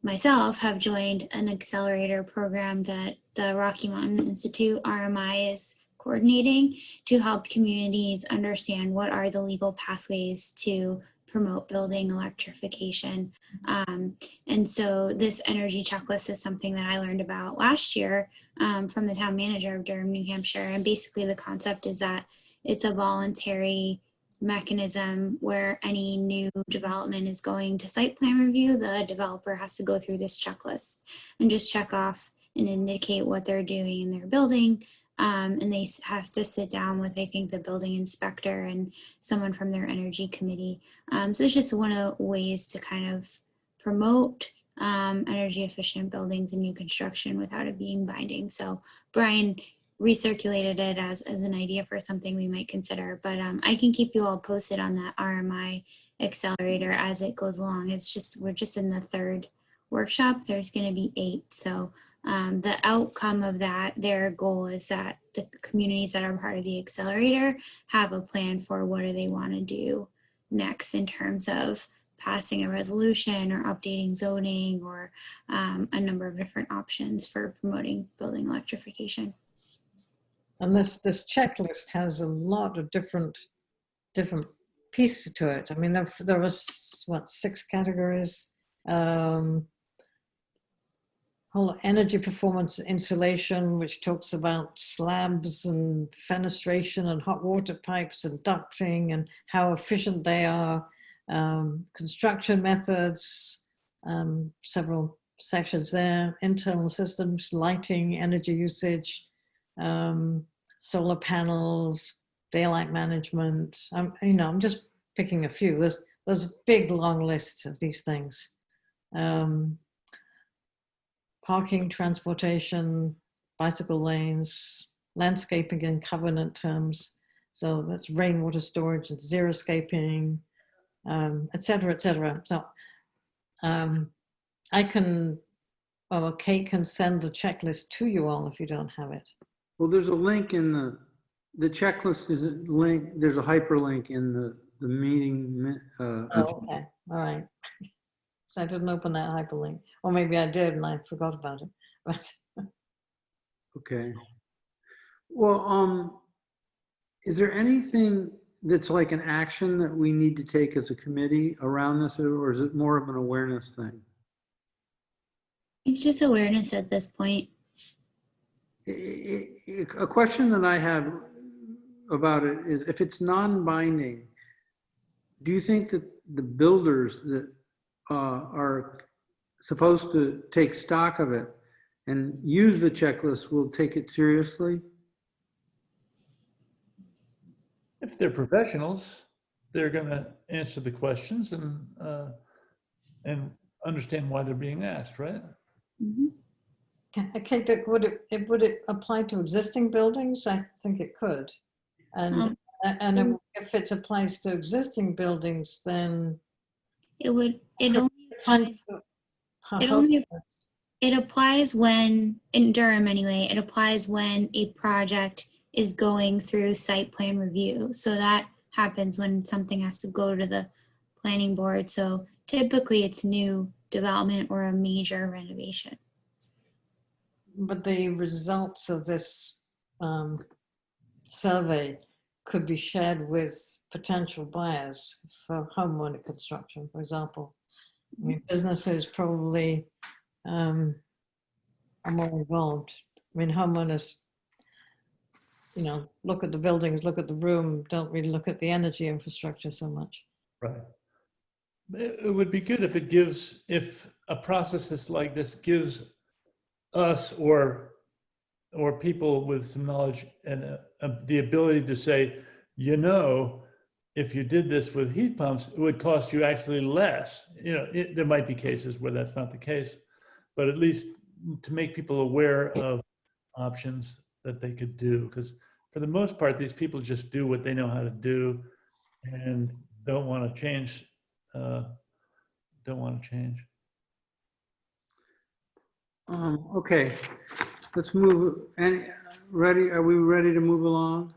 myself have joined an accelerator program that the Rocky Mountain Institute, RMI, is coordinating to help communities understand what are the legal pathways to promote building electrification. And so this energy checklist is something that I learned about last year from the town manager of Durham, New Hampshire. And basically the concept is that it's a voluntary mechanism where any new development is going to site plan review. The developer has to go through this checklist and just check off and indicate what they're doing in their building. And they have to sit down with, I think, the building inspector and someone from their energy committee. So it's just one of the ways to kind of promote energy efficient buildings and new construction without it being binding. So Brian recirculated it as an idea for something we might consider, but I can keep you all posted on that RMI accelerator as it goes along. It's just, we're just in the third workshop. There's going to be 8. So the outcome of that, their goal is that the communities that are part of the accelerator have a plan for what do they want to do next in terms of passing a resolution or updating zoning or a number of different options for promoting building electrification. And this checklist has a lot of different pieces to it. I mean, there was what, 6 categories. Whole energy performance insulation, which talks about slabs and fenestration and hot water pipes and ducting and how efficient they are. Construction methods, several sections there. Internal systems, lighting, energy usage. Solar panels, daylight management. I'm just picking a few. There's a big long list of these things. Parking, transportation, bicycle lanes, landscaping in covenant terms. So that's rainwater storage and xeriscaping, et cetera, et cetera. So I can, well, Kate can send the checklist to you all if you don't have it. Well, there's a link in the checklist is a link, there's a hyperlink in the meeting. Oh, okay, all right. So I didn't open that hyperlink, or maybe I did and I forgot about it. But Okay. Well, is there anything that's like an action that we need to take as a committee around this, or is it more of an awareness thing? It's just awareness at this point. A question that I had about it is if it's non-binding, do you think that the builders that are supposed to take stock of it and use the checklist will take it seriously? If they're professionals, they're going to answer the questions and understand why they're being asked, right? Mhm. Okay, Dick, would it apply to existing buildings? I think it could. And if it applies to existing buildings, then It only applies, it applies when, in Durham anyway, it applies when a project is going through site plan review. So that happens when something has to go to the planning board. So typically it's new development or a major renovation. But the results of this survey could be shared with potential buyers for homeowner construction, for example. I mean, businesses probably are more involved. I mean, homeowners, you know, look at the buildings, look at the room, don't really look at the energy infrastructure so much. Right. It would be good if a process like this gives us or people with some knowledge and the ability to say, you know, if you did this with heat pumps, it would cost you actually less. You know, there might be cases where that's not the case, but at least to make people aware of options that they could do. Because for the most part, these people just do what they know how to do and don't want to change. Okay, let's move. Are we ready to move along?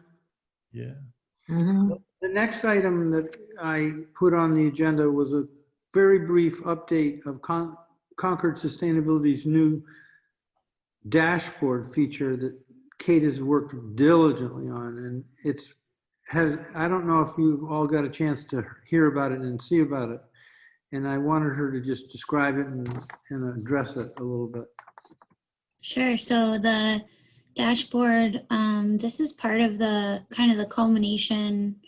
Yeah. The next item that I put on the agenda was a very brief update of Concord Sustainability's new dashboard feature that Kate has worked diligently on. And I don't know if you all got a chance to hear about it and see about it. And I wanted her to just describe it and address it a little bit. Sure. So the dashboard, this is part of the kind of the culmination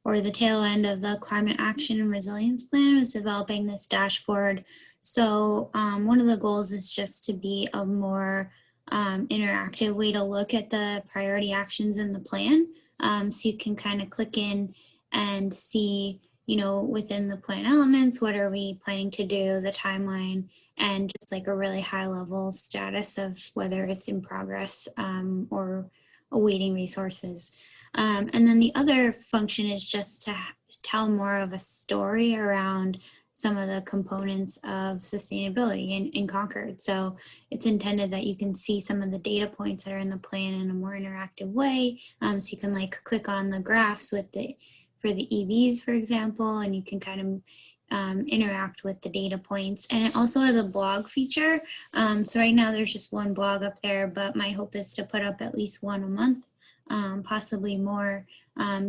or the tail end of the Climate Action and Resilience Plan, was developing this dashboard. So one of the goals is just to be a more interactive way to look at the priority actions in the plan. So you can kind of click in and see, you know, within the plan elements, what are we planning to do, the timeline, and just like a really high level status of whether it's in progress or awaiting resources. And then the other function is just to tell more of a story around some of the components of sustainability in Concord. So it's intended that you can see some of the data points that are in the plan in a more interactive way. So you can like click on the graphs for the EVs, for example, and you can kind of interact with the data points. And it also has a blog feature. So right now there's just one blog up there, but my hope is to put up at least one a month, possibly more,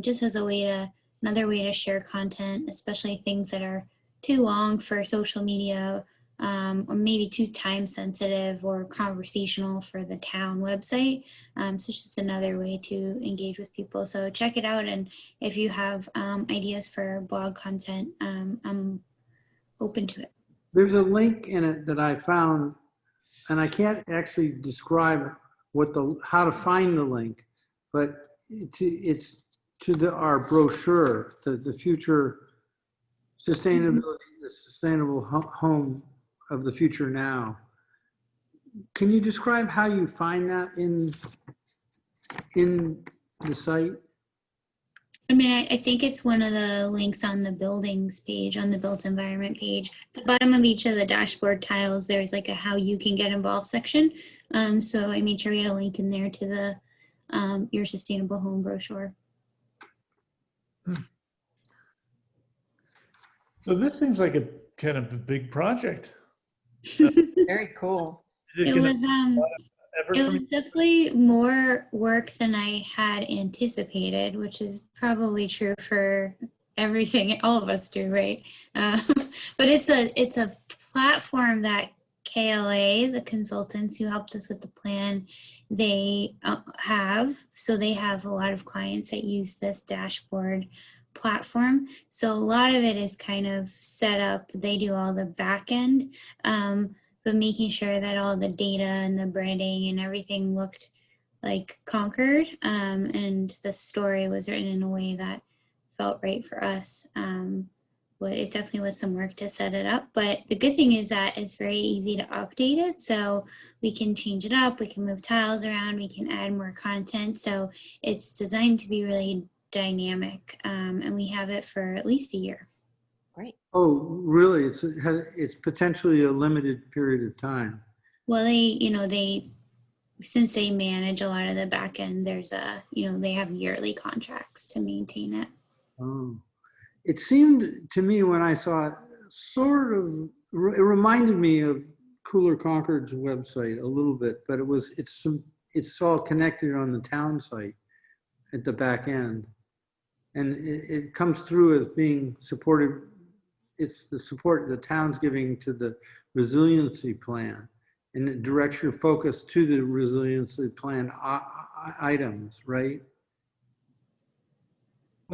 just as another way to share content, especially things that are too long for social media, or maybe too time sensitive or conversational for the town website. So it's just another way to engage with people. So check it out. And if you have ideas for blog content, I'm open to it. There's a link in it that I found, and I can't actually describe how to find the link, but it's to our brochure, the future sustainability, the sustainable home of the future now. Can you describe how you find that in the site? I mean, I think it's one of the links on the buildings page, on the built environment page. At the bottom of each of the dashboard tiles, there's like a how you can get involved section. So I made sure we had a link in there to the Your Sustainable Home brochure. So this seems like a kind of a big project. Very cool. It was definitely more work than I had anticipated, which is probably true for everything all of us do, right? But it's a platform that KLA, the consultants who helped us with the plan, they so they have a lot of clients that use this dashboard platform. So a lot of it is kind of set up. They do all the back end, but making sure that all the data and the branding and everything looked like Concord, and the story was written in a way that felt right for us. But it definitely was some work to set it up. But the good thing is that it's very easy to update it. So we can change it up, we can move tiles around, we can add more content. So it's designed to be really dynamic, and we have it for at least a year. Great. Oh, really? It's potentially a limited period of time. Well, they since they manage a lot of the back end, there's they have yearly contracts to maintain it. Oh, it seemed to me when I saw it, it reminded me of Cooler Concord's website a little bit, but it's all connected on the town site at the back end. And it comes through as being supported. It's the support the town's giving to the resiliency plan, and it directs your focus to the resiliency plan items, right?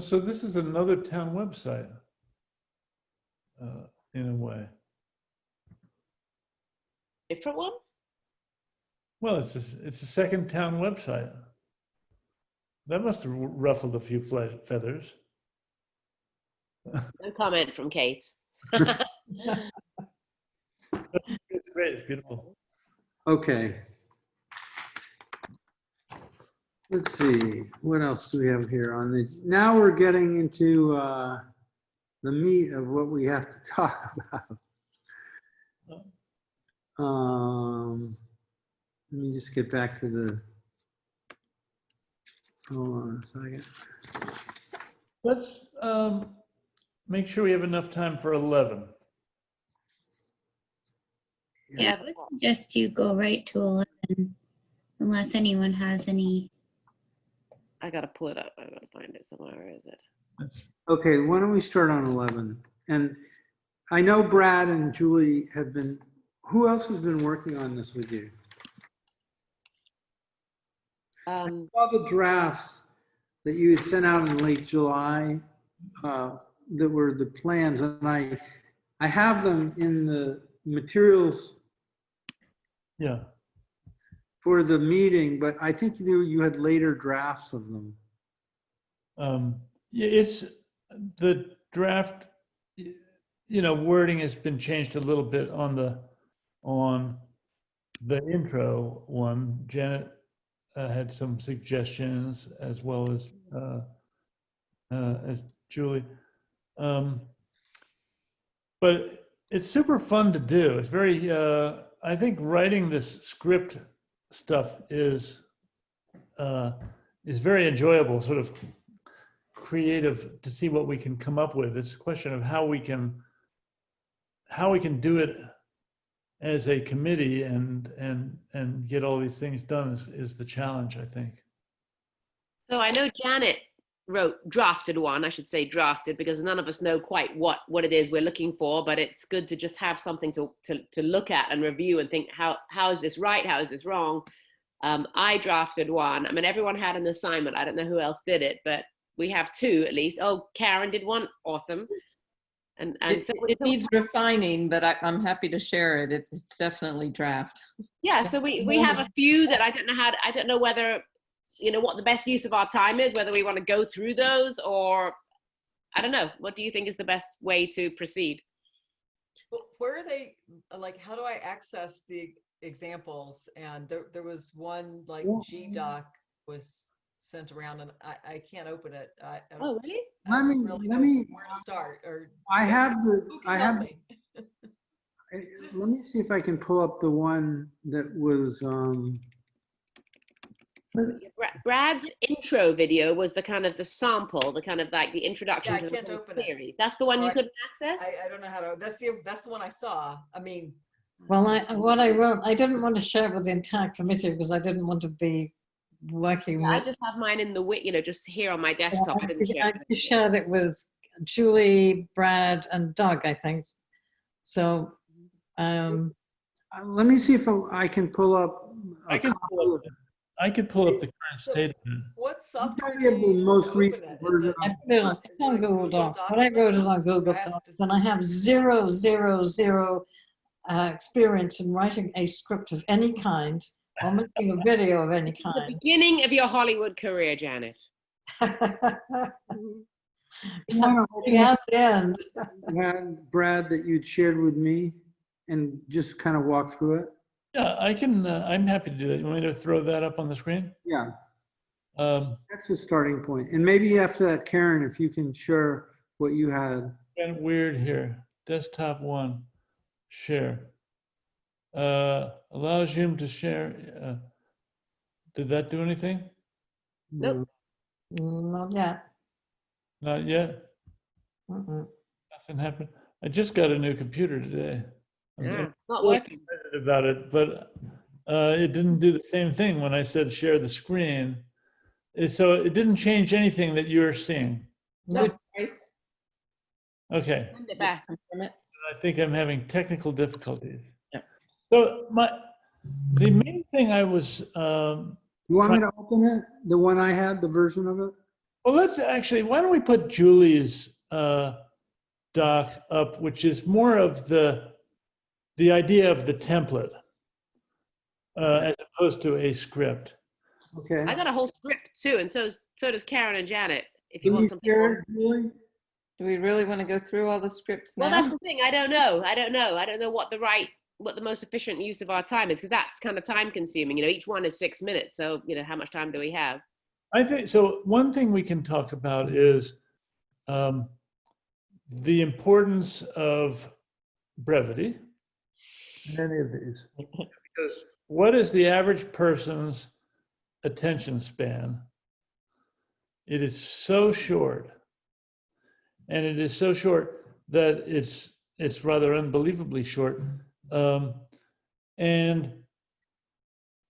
So this is another town website, in a way. Different one? Well, it's a second town website. That must have ruffled a few feathers. No comment from Kate. It's great, it's beautiful. Okay. Let's see, what else do we have here on now we're getting into the meat of what we have to talk about. Let me just get back to hold on a second. Let's make sure we have enough time for 11. Yeah, I would suggest you go right to 11, unless anyone has any. I gotta pull it up. I gotta find it somewhere. Where is it? Okay, why don't we start on 11? And I know Brad and Julie have been, who else has been working on this with you? All the drafts that you had sent out in late July that were the plans, and I have them in the materials Yeah. for the meeting, but I think you had later drafts of them. Yeah, it's the draft, wording has been changed a little bit on the intro one. Janet had some suggestions, as well as Julie. But it's super fun to do. It's very, I think writing this script stuff is very enjoyable, sort of creative to see what we can come up with. It's a question of how we can do it as a committee and get all these things done is the challenge, I think. So I know Janet drafted one, I should say drafted, because none of us know quite what it is we're looking for, but it's good to just have something to look at and review and think, how is this right? How is this wrong? I drafted one. I mean, everyone had an assignment. I don't know who else did it, but we have two at least. Oh, Karen did one. Awesome. And so it needs refining, but I'm happy to share it. It's definitely draft. Yeah, so we have a few that I don't know whether, what the best use of our time is, whether we want to go through those, or I don't know. What do you think is the best way to proceed? Well, where are they, like, how do I access the examples? And there was one, like, GDoc was sent around, and I can't open it. I Oh, really? Let me where to start, or let me see if I can pull up the one that was Brad's intro video was the kind of the sample, the kind of like the introduction to the whole series. That's the one you couldn't access? I don't know how to, that's the one I saw. I mean. Well, what I wrote, I didn't want to share it with the entire committee because I didn't want to be working with. I just have mine in the, just here on my desktop. I didn't share it. I shared it with Julie, Brad, and Doug, I think. So Let me see if I can pull up. a I can copy pull of up, I could pull up the current state of it. What software copy do of you the use most to open recent it? Is version. it- I put it on, is it's on it a Google Docs. What I document? wrote is on Google I have Docs, to and I have 000 experience in writing a script of any kind or making a video of any The kind. beginning of your Hollywood career, Janet. You wanna open Yeah, up at the end. you had, Brad, that you'd shared with me and just kind of walk through it? Yeah, I can, I'm happy to do that. You want me to throw that up on the screen? Yeah, Um, that's the starting point. And maybe after that, Karen, if you can share what you had. kind of weird here. Desktop 1, share. Allow Zoom to share. Did that do anything? Nope. Not yet. Not yet. Mm-mm. Nothing happened. I just got a new computer today. I'm Yeah, getting not a little working. excited about it, but it didn't do the same thing when I said share the screen. So it didn't change anything that you're seeing. Nope. Grace, Okay, Send it back. confirm it. I think I'm having technical difficulties. Yeah. So the main thing I was, You want me to open it? The one I had, the version of it? well, let's actually, why don't we put Julie's doc up, which is more of the idea of the template as opposed to a script. Okay. I got a whole script too, and so does Karen and Janet. If you Can you want something share more. it, Julie? Do we really want to go through all the scripts Well, now? that's the thing. I don't know. I don't know what the most efficient use of our time is, because that's kind of time consuming. Each one is 6 minutes. So, how much time do we have? I think, so one thing we can talk about is the importance of brevity in any of these. Because what is the average person's attention span? It is so short. And it is so short that it's rather unbelievably short. And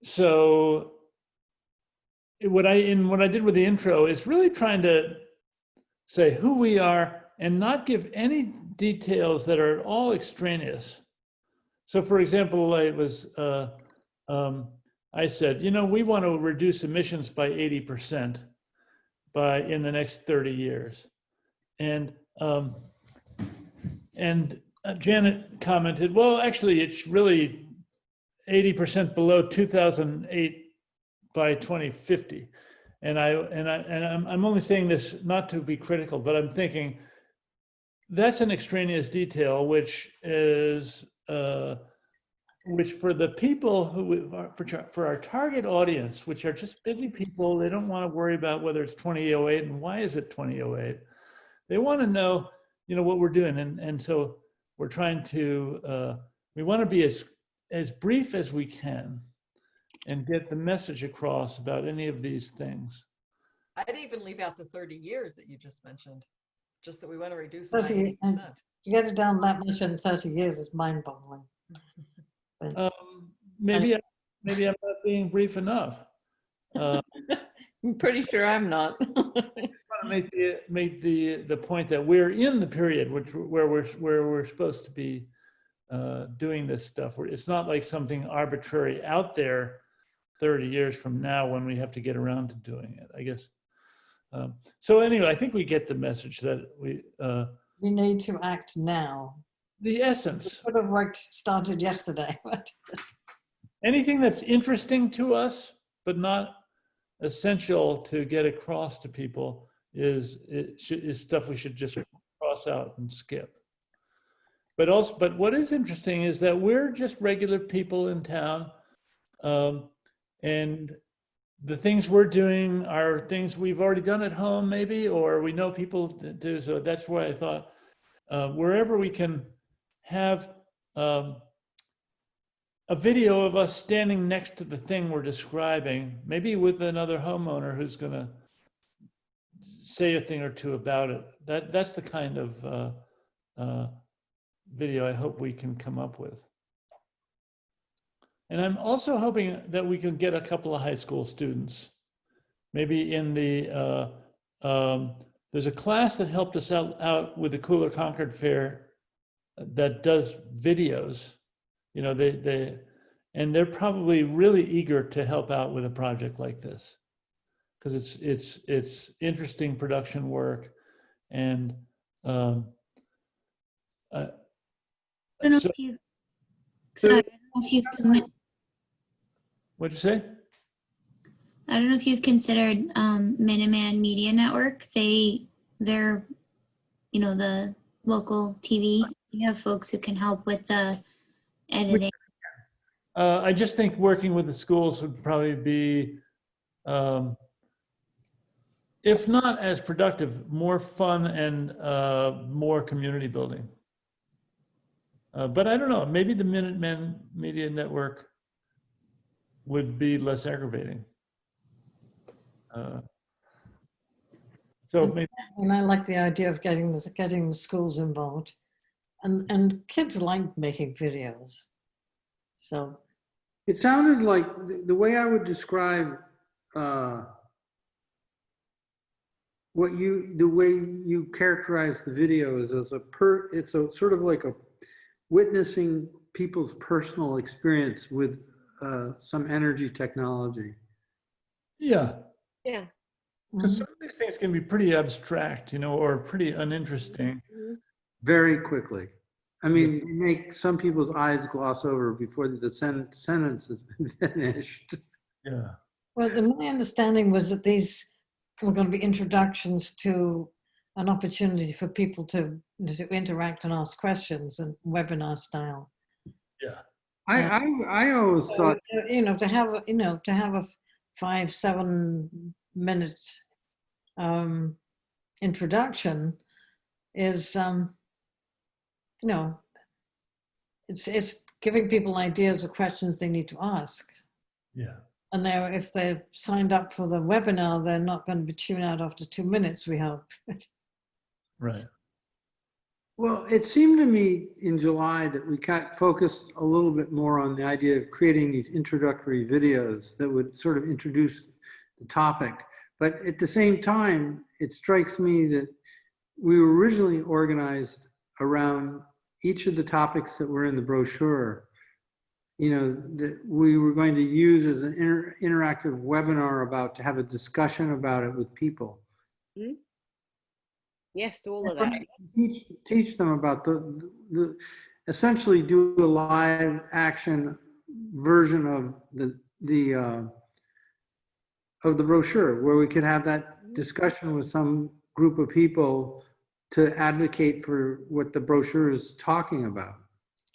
so what I did with the intro is really trying to say who we are and not give any details that are all extraneous. So for example, I said, we want to reduce emissions by 80% in the next 30 years. And Janet commented, well, actually, it's really 80% below 2008 by 2050. And I'm only saying this not to be critical, but I'm thinking that's an extraneous detail, which is which for the people who for our target audience, which are just busy people, they don't want to worry about whether it's 2008 and why is it 2008. They want to know, what we're doing, and so we're trying to. We want to be as brief as we can, and get the message across about any of these things. I'd even leave out the 30 years that you just mentioned, just that we want to reduce by 30, 80%. To get it down that much in 30 years is mind-boggling. Maybe I'm not being brief enough. I'm pretty sure I'm not. I just want to make the point that we're in the period where we're supposed to be doing this stuff. It's not like something arbitrary out there 30 years from now when we have to get around to doing it, I guess. So anyway, I think we get the message that we need to act now. The essence. Could have started yesterday. Anything that's interesting to us, but not essential to get across to people is stuff we should just cross out and skip. But what is interesting is that we're just regular people in town, and the things we're doing are things we've already done at home, maybe, or we know people do. So that's why I thought wherever we can have a video of us standing next to the thing we're describing, maybe with another homeowner who's going to say a thing or two about it. That's the kind of video I hope we can come up with. And I'm also hoping that we can get a couple of high school students, maybe in the, there's a class that helped us out with the Cooler Concord Fair that does videos. You know, and they're probably really eager to help out with a project like this because it's interesting production work, and I don't know so, if you, sorry, I don't know if you've what'd you say? I don't know if you've considered Minuteman Media Network. They're, you know, the local TV. You have folks who can help with the editing. I just think working with the schools would probably be, if not as productive, more fun and more community building. But I don't know, maybe the Minuteman Media Network would be less aggravating. So maybe, And I like the idea of getting the schools involved, and kids like making videos. So It sounded like the way I would describe the way you characterize the video is as it's a sort of like a witnessing people's personal experience with some energy technology. yeah. Yeah. Because some of these things can be pretty abstract, you know, or pretty uninteresting. Very quickly. I mean, they make some people's eyes gloss over before the sentence has been finished. Yeah. well, my understanding was that these were going to be introductions to an opportunity for people to interact and ask questions and webinar style. Yeah. I always thought, You know, to have a 5-7 minute introduction is you know, it's giving people ideas of questions they need to ask. Yeah. And if they're signed up for the webinar, they're not going to be tuned out after 2 minutes, we hope. Right. well, it seemed to me in July that we got focused a little bit more on the idea of creating these introductory videos that would sort of introduce the topic. But at the same time, it strikes me that we were originally organized around each of the topics that were in the brochure, you know, that we were going to use as an interactive webinar to have a discussion about it with people. Mm-hmm. Yes, to all of that. Teach them about the essentially do a live action version of the brochure where we could have that discussion with some group of people to advocate for what the brochure is talking about.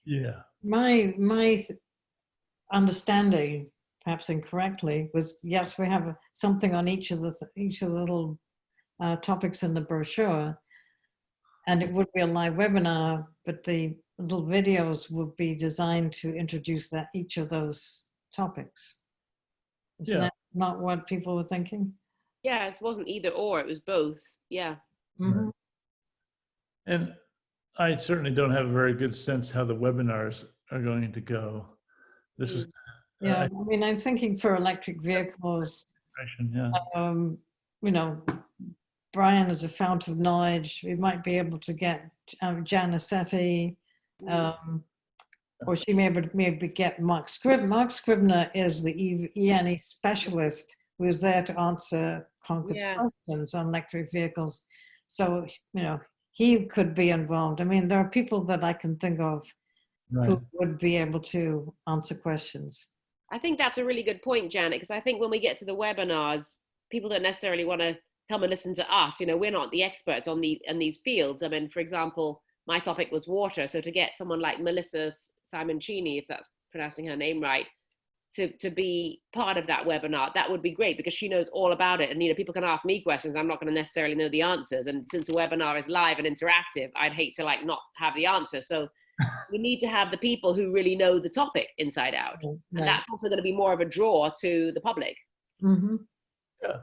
Yeah. My understanding, perhaps incorrectly, was yes, we have something on each of the little topics in the brochure, and it would be a live webinar, but the little videos would be designed to introduce each of those topics. Isn't that not what people were thinking? Yeah, it wasn't either or, it was both. Yeah. Mm-hmm. And I certainly don't have a very good sense how the webinars are going to go. This is Yeah, I mean, I'm thinking for electric vehicles, yeah. You know, Brian is a fount of knowledge. We might be able to get Janicetti, or she maybe get Mark Scribner. Mark Scribner is the ENE specialist who is there to answer Concord's questions on electric vehicles. So, you know, he could be involved. I mean, there are people that I can think of who would be able to answer questions. I think that's a really good point, Janet, because I think when we get to the webinars, people don't necessarily want to come and listen to us. You know, we're not the experts on these fields. I mean, for example, my topic was water. So to get someone like Melissa Simoncini, if that's pronouncing her name right, to be part of that webinar, that would be great because she knows all about it. And, you know, people can ask me questions. I'm not going to necessarily know the answers. And since the webinar is live and interactive, I'd hate to like not have the answer. So we need to have the people who really know the topic inside out. Right. And that's also going to be more of a draw to the public. Mm-hmm. Yeah.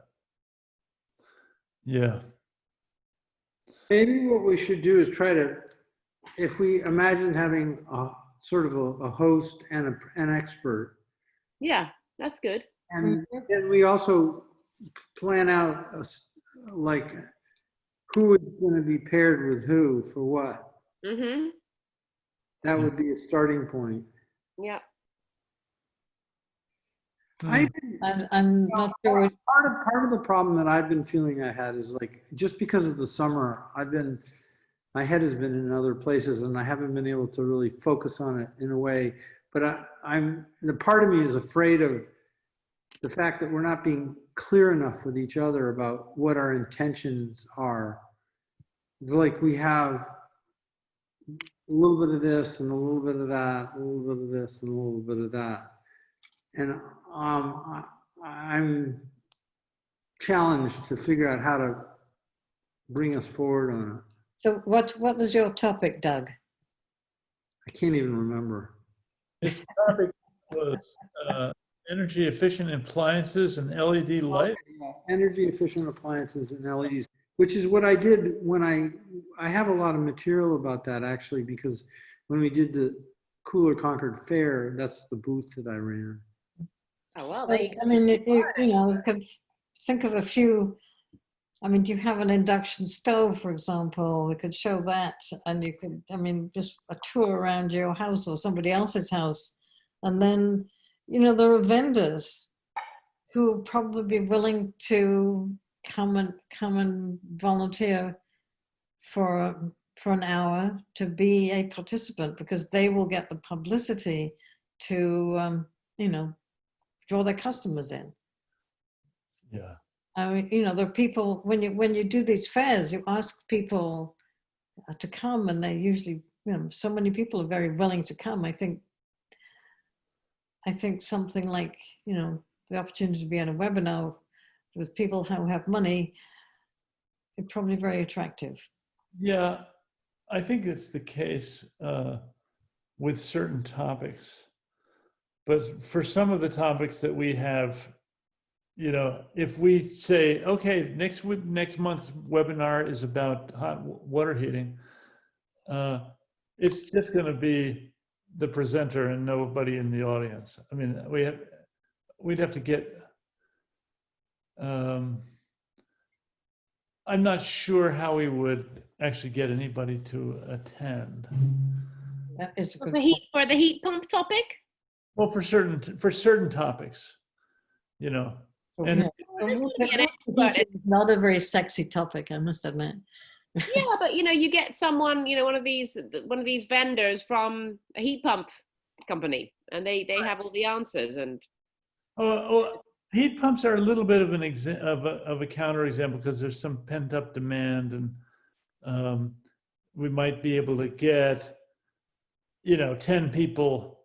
Yeah. Maybe what we should do is try to, if we imagine having a sort of a host and an expert. Yeah, that's good. And then we also plan out like who is going to be paired with who for what. Mm-hmm. That would be a starting point. Yeah. I, I'm not sure. part of the problem that I've been feeling I had is like, just because of the summer, my head has been in other places and I haven't been able to really focus on it in a way. But the part of me is afraid of the fact that we're not being clear enough with each other about what our intentions are. It's like we have a little bit of this and a little bit of that, a little bit of this and a little bit of that. And I'm challenged to figure out how to bring us forward on it. So what was your topic, Doug? I can't even remember. This topic was energy efficient appliances and LED light. Energy efficient appliances and LEDs, which is what I did when I have a lot of material about that actually, because when we did the Cooler Concord Fair, that's the booth that I ran. Oh, well, But, I mean, you know, you could think of a few. I mean, do you have an induction stove, for example? We could show that, and you could, I mean, just a tour around your house or somebody else's house. And then, you know, there are vendors who will probably be willing to come and volunteer for an hour to be a participant, because they will get the publicity to, you know, draw their customers in. Yeah. I mean, you know, there are people, when you do these fairs, you ask people to come, and they usually, you know, so many people are very willing to come. I think something like, you know, the opportunity to be on a webinar with people who have money is probably very attractive. Yeah, I think it's the case with certain topics. But for some of the topics that we have, you know, if we say, okay, next month's webinar is about hot water heating, it's just going to be the presenter and nobody in the audience. I mean, we'd have to get, I'm not sure how we would actually get anybody to attend. That is a For good the heat pump topic? Well, for certain topics, you know. point. And Yeah. There's Well, gonna be an expert. it's not a very sexy topic, I must admit. Yeah, but you know, you get someone, you know, one of these vendors from a heat pump company, and they have all the answers. And heat pumps are a little bit of an of a counterexample, because there's some pent up demand, and we might be able to get, you know, 10 people.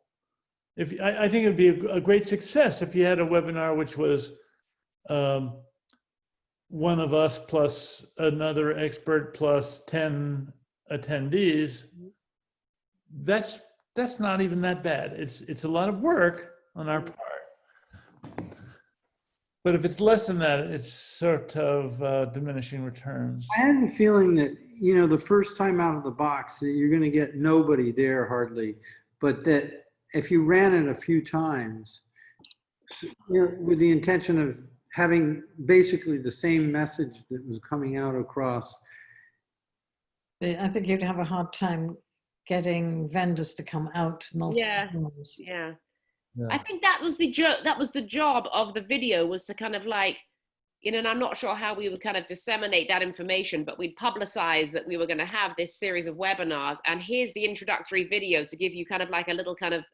I think it would be a great success if you had a webinar which was one of us plus another expert plus 10 attendees. That's not even that bad. It's a lot of work on our part. But if it's less than that, it's sort of diminishing returns. I have the feeling that, you know, the first time out of the box, that you're going to get nobody there hardly, but that if you ran it a few times, you know, with the intention of having basically the same message that was coming out across. I think you'd have a hard time getting vendors to come out multiple times. yeah. Yeah. I think that was the job of the video, was to kind of like, you know, and I'm not sure how we would kind of disseminate that information, but we'd publicize that we were going to have this series of webinars, and here's the introductory video to give you kind of like a little kind of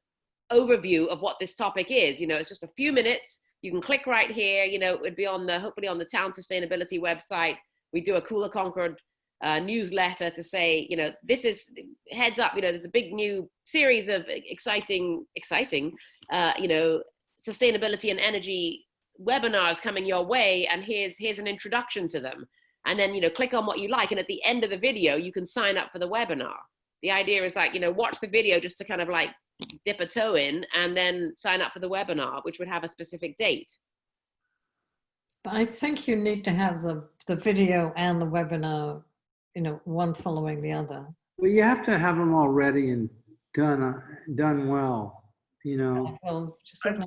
overview of what this topic is. You know, it's just a few minutes. You can click right here. You know, it would be on hopefully on the town sustainability website. We do a Cooler Concord newsletter to say, you know, this is heads up, you know, there's a big new series of exciting, you know, sustainability and energy webinars coming your way, and here's an introduction to them. And then, you know, click on what you like, and at the end of the video you can sign up for the webinar. The idea is like, you know, watch the video just to kind of like dip a toe in, and then sign up for the webinar, which would have a specific date. But I think you need to have the video and the webinar, you know, one following the other. Well, you have to have them all ready and done well, you know. Well, just like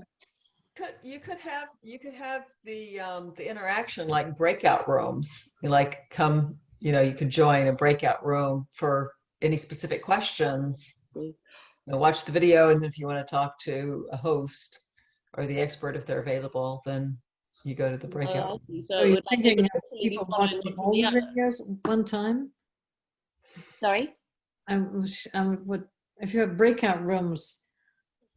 You could have the interaction like breakout rooms. You like come, you know, you could join a breakout room for any specific questions. watch the video, and if you want to talk to a host or the expert if they're available, then you go to the Oh, breakout. I see. So So it you're would, like, they thinking would of literally be people following watching one from all the the other. videos at one time? Sorry? If you have breakout rooms,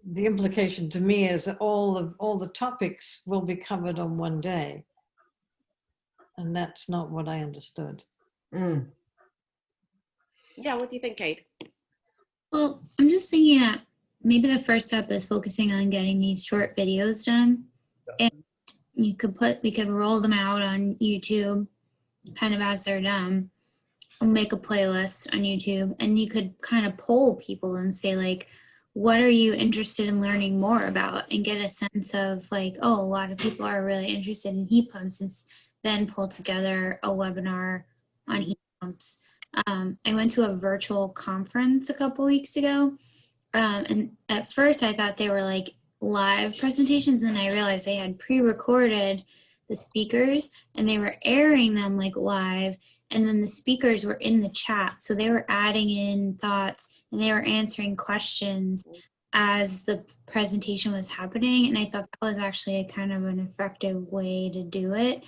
the implication to me is that all the topics will be covered on one day. And that's not what I understood. Mm. Yeah, what do you think, Kate? Well, I'm just thinking that maybe the first step is focusing on getting these short videos done. And we could roll them out on YouTube kind of as they're done. Or make a playlist on YouTube, and you could kind of poll people and say, like, what are you interested in learning more about, and get a sense of like, oh, a lot of people are really interested in heat pumps, and then pull together a webinar on heat pumps. I went to a virtual conference a couple weeks ago, and at first I thought they were like live presentations, and I realized they had pre-recorded the speakers and they were airing them like live, and then the speakers were in the chat, so they were adding in thoughts and they were answering questions as the presentation was happening, and I thought that was actually a kind of an effective way to do it.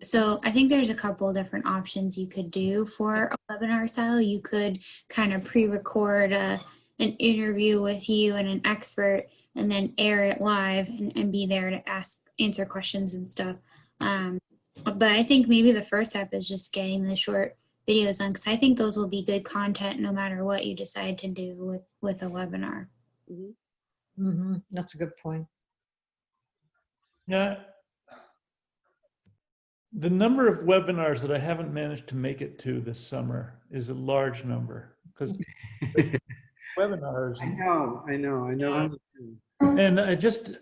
So I think there's a couple different options you could do for a webinar style. You could kind of pre-record an interview with you and an expert, and then air it live and be there to answer questions and stuff. But I think maybe the first step is just getting the short videos on, because I think those will be good content no matter what you decide to do with a webinar. That's a good point. Yeah. The number of webinars that I haven't managed to make it to this summer is a large number, because webinars. I know. And I just,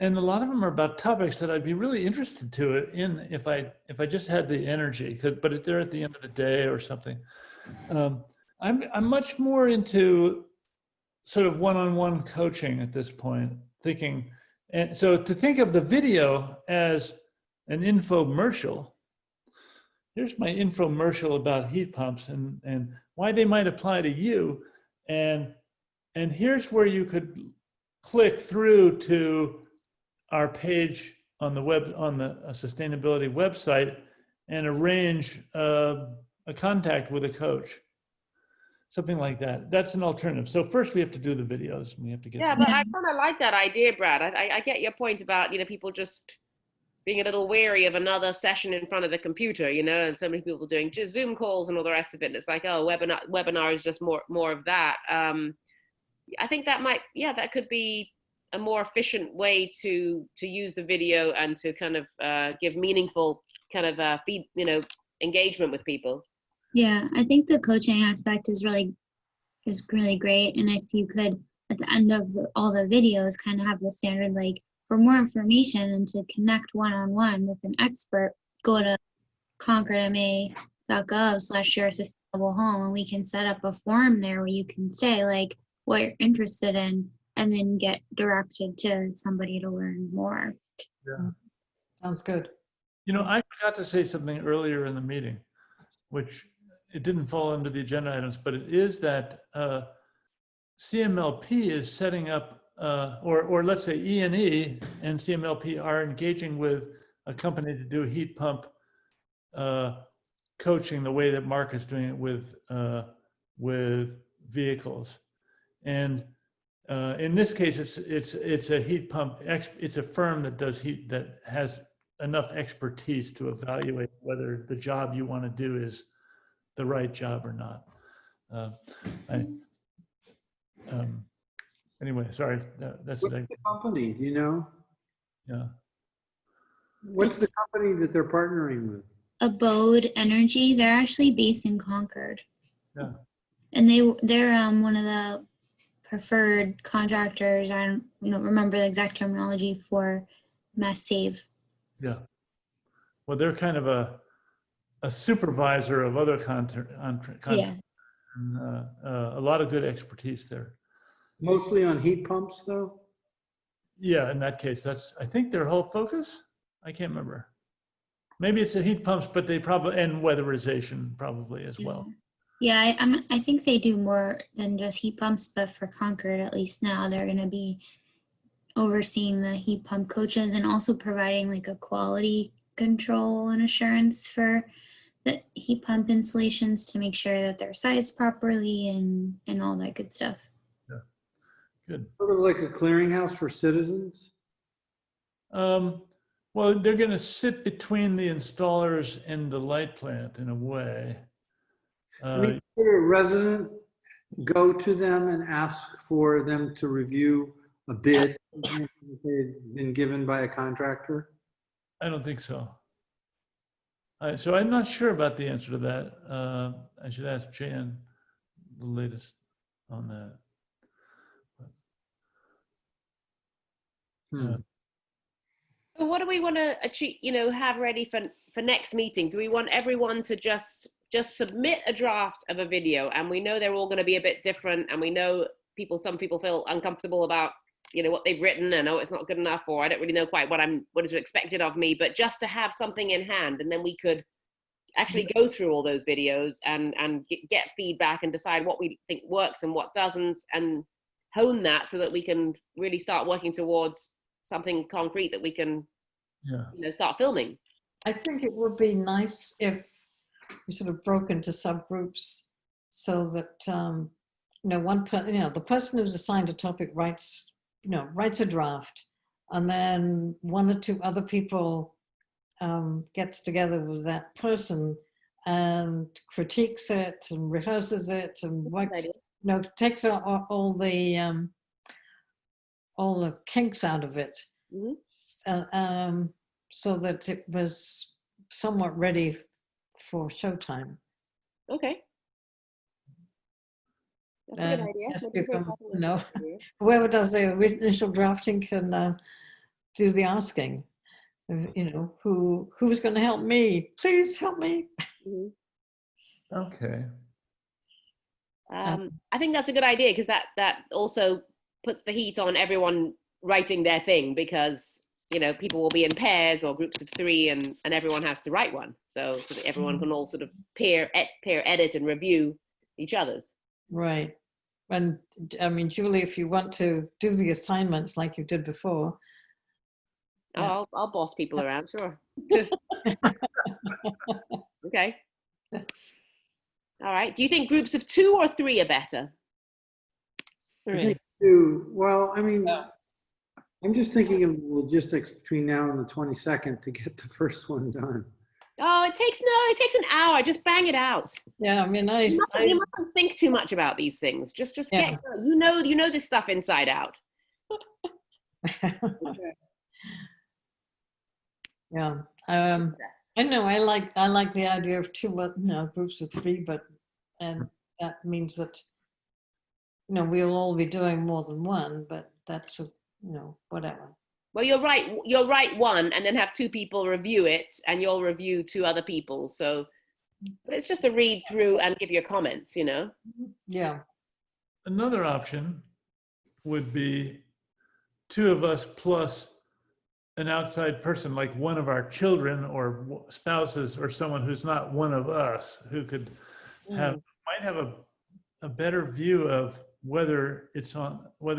and a lot of them are about topics that I'd be really interested in if I just had the energy. But if they're at the end of the day or something, I'm much more into sort of one-on-one coaching at this point. Thinking, and so to think of the video as an infomercial. Here's my infomercial about heat pumps and why they might apply to you, and here's where you could click through to our page on the sustainability website and arrange a contact with a coach, something like that. That's an alternative. So first we have to do the videos. And we have to get. Yeah, but I kind of like that idea, Brad. I get your point about, people just being a little wary of another session in front of the computer, and so many people doing just Zoom calls and all the rest of it. And it's like, oh, webinar is just more of that. I think that that could be a more efficient way to use the video and to kind of give meaningful kind of engagement with people. Yeah, I think the coaching aspect is really great. And if you could, at the end of all the videos, kind of have the standard, like, for more information and to connect one-on-one with an expert, go to concordma.gov/your sustainable home, and we can set up a form there where you can say, like, what you're interested in, and then get directed to somebody to learn more. Yeah. Sounds good. I forgot to say something earlier in the meeting, which it didn't fall under the agenda items, but it is that CMLP is setting up, or let's say E&E and CMLP are engaging with a company to do heat pump coaching the way that Mark is doing it with vehicles. And in this case, it's a heat pump. It's a firm that does heat, that has enough expertise to evaluate whether the job you want to do is the right job or not. Anyway, sorry. That's What's the company? Do you know? Yeah. What's the company that they're partnering with? Abode Energy. They're actually based in Concord. Yeah. And they're one of the preferred contractors. I don't remember the exact terminology for Mass Save. Yeah. Well, they're kind of a supervisor of other Yeah. A lot of good expertise there. Mostly on heat pumps, though? Yeah, in that case, I think their whole focus. I can't remember. Maybe it's the heat pumps, but they probably, and weatherization probably as well. Yeah, I think they do more than just heat pumps, but for Concord, at least now, they're going to be overseeing the heat pump coaches and also providing like a quality control and assurance for the heat pump installations to make sure that they're sized properly and all that good stuff. Good. Sort of like a clearinghouse for citizens. Well, they're going to sit between the installers and the light plant in a way. I mean, could a resident go to them and ask for them to review a bid that they've been given by a contractor? I don't think so. So I'm not sure about the answer to that. I should ask Jan the latest on that. So what do we want to achieve, have ready for next meeting? Do we want everyone to just submit a draft of a video? And we know they're all going to be a bit different, and we know some people feel uncomfortable about what they've written, and it's not good enough, or I don't really know quite what is expected of me, but just to have something in hand, and then we could actually go through all those videos and get feedback and decide what we think works and what doesn't, and hone that so that we can really start working towards something concrete that we can start filming. I think it would be nice if we sort of broke into subgroups so that the person who's assigned a topic writes a draft, and then one or two other people gets together with that person and critiques it and rehearses it and works, takes all the kinks out of it, so that it was somewhat ready for showtime. Okay. That's a good idea. Just become, whoever does the initial drafting can do the asking. Who's going to help me? Please help me. Okay. I think that's a good idea, because that also puts the heat on everyone writing their thing, because people will be in pairs or groups of 3, and everyone has to write one, so that everyone can all sort of peer edit and review each other's. Right. And I mean, Julie, if you want to do the assignments like you did before. I'll boss people around, sure. Okay. All right. Do you think groups of 2 or 3 are better? 3. 2. Well, I mean, I'm just thinking of logistics between now and the 22nd to get the first one done. Oh, it takes an hour. Just bang it out. Yeah, I mean, you mustn't think too much about these things. Just get, you know this stuff inside out. Okay. Yeah. I know. I like the idea of 2, groups of 3, but that means that we'll all be doing more than one. But that's whatever. Well, you're right. You'll write one and then have 2 people review it, and you'll review 2 other people. So, but it's just a read through and give your comments. Yeah. Another option would be 2 of us plus an outside person, like one of our children or spouses or someone who's not one of us, who could might have a better view of whether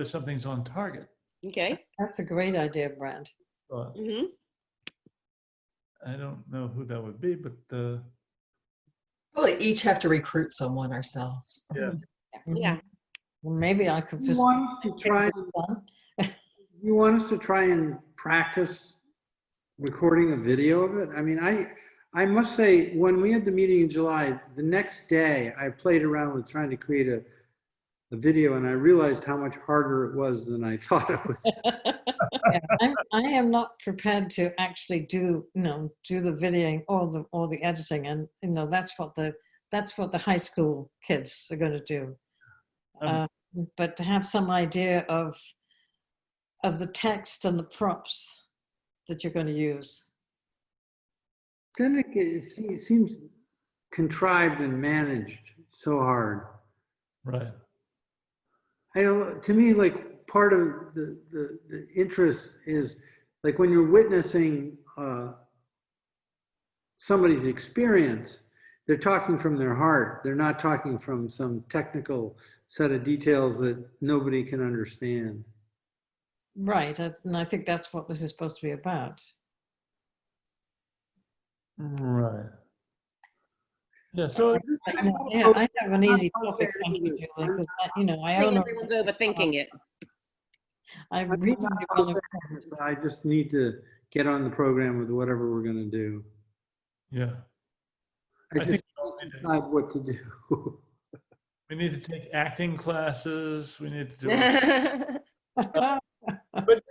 something's on target. Okay. That's a great idea, Brad. Mm-hmm. I don't know who that would be, but Probably each have to recruit someone ourselves. yeah. Yeah. Well, maybe I could just You want us to try and practice recording a video of it? I mean, I must say, when we had the meeting in July, the next day I played around with trying to create a video, and I realized how much harder it was than I thought it was. I am not prepared to actually do the videoing or the editing, and that's what the high school kids are going to do. But to have some idea of the text and the props that you're going to use. Then it seems contrived and managed so hard. Right. To me, like, part of the interest is, like, when you're witnessing somebody's experience, they're talking from their heart. They're not talking from some technical set of details that nobody can understand. Right, and I think that's what this is supposed to be about. Right. Yeah, so I have an easy topic, thank you, Julie, because, you know, I think everyone's overthinking it. I I'm really not developed. saying this, I just need to get on the program with whatever we're going to do. yeah, I I just think can't decide what to do. we need to take acting classes. We need to do. But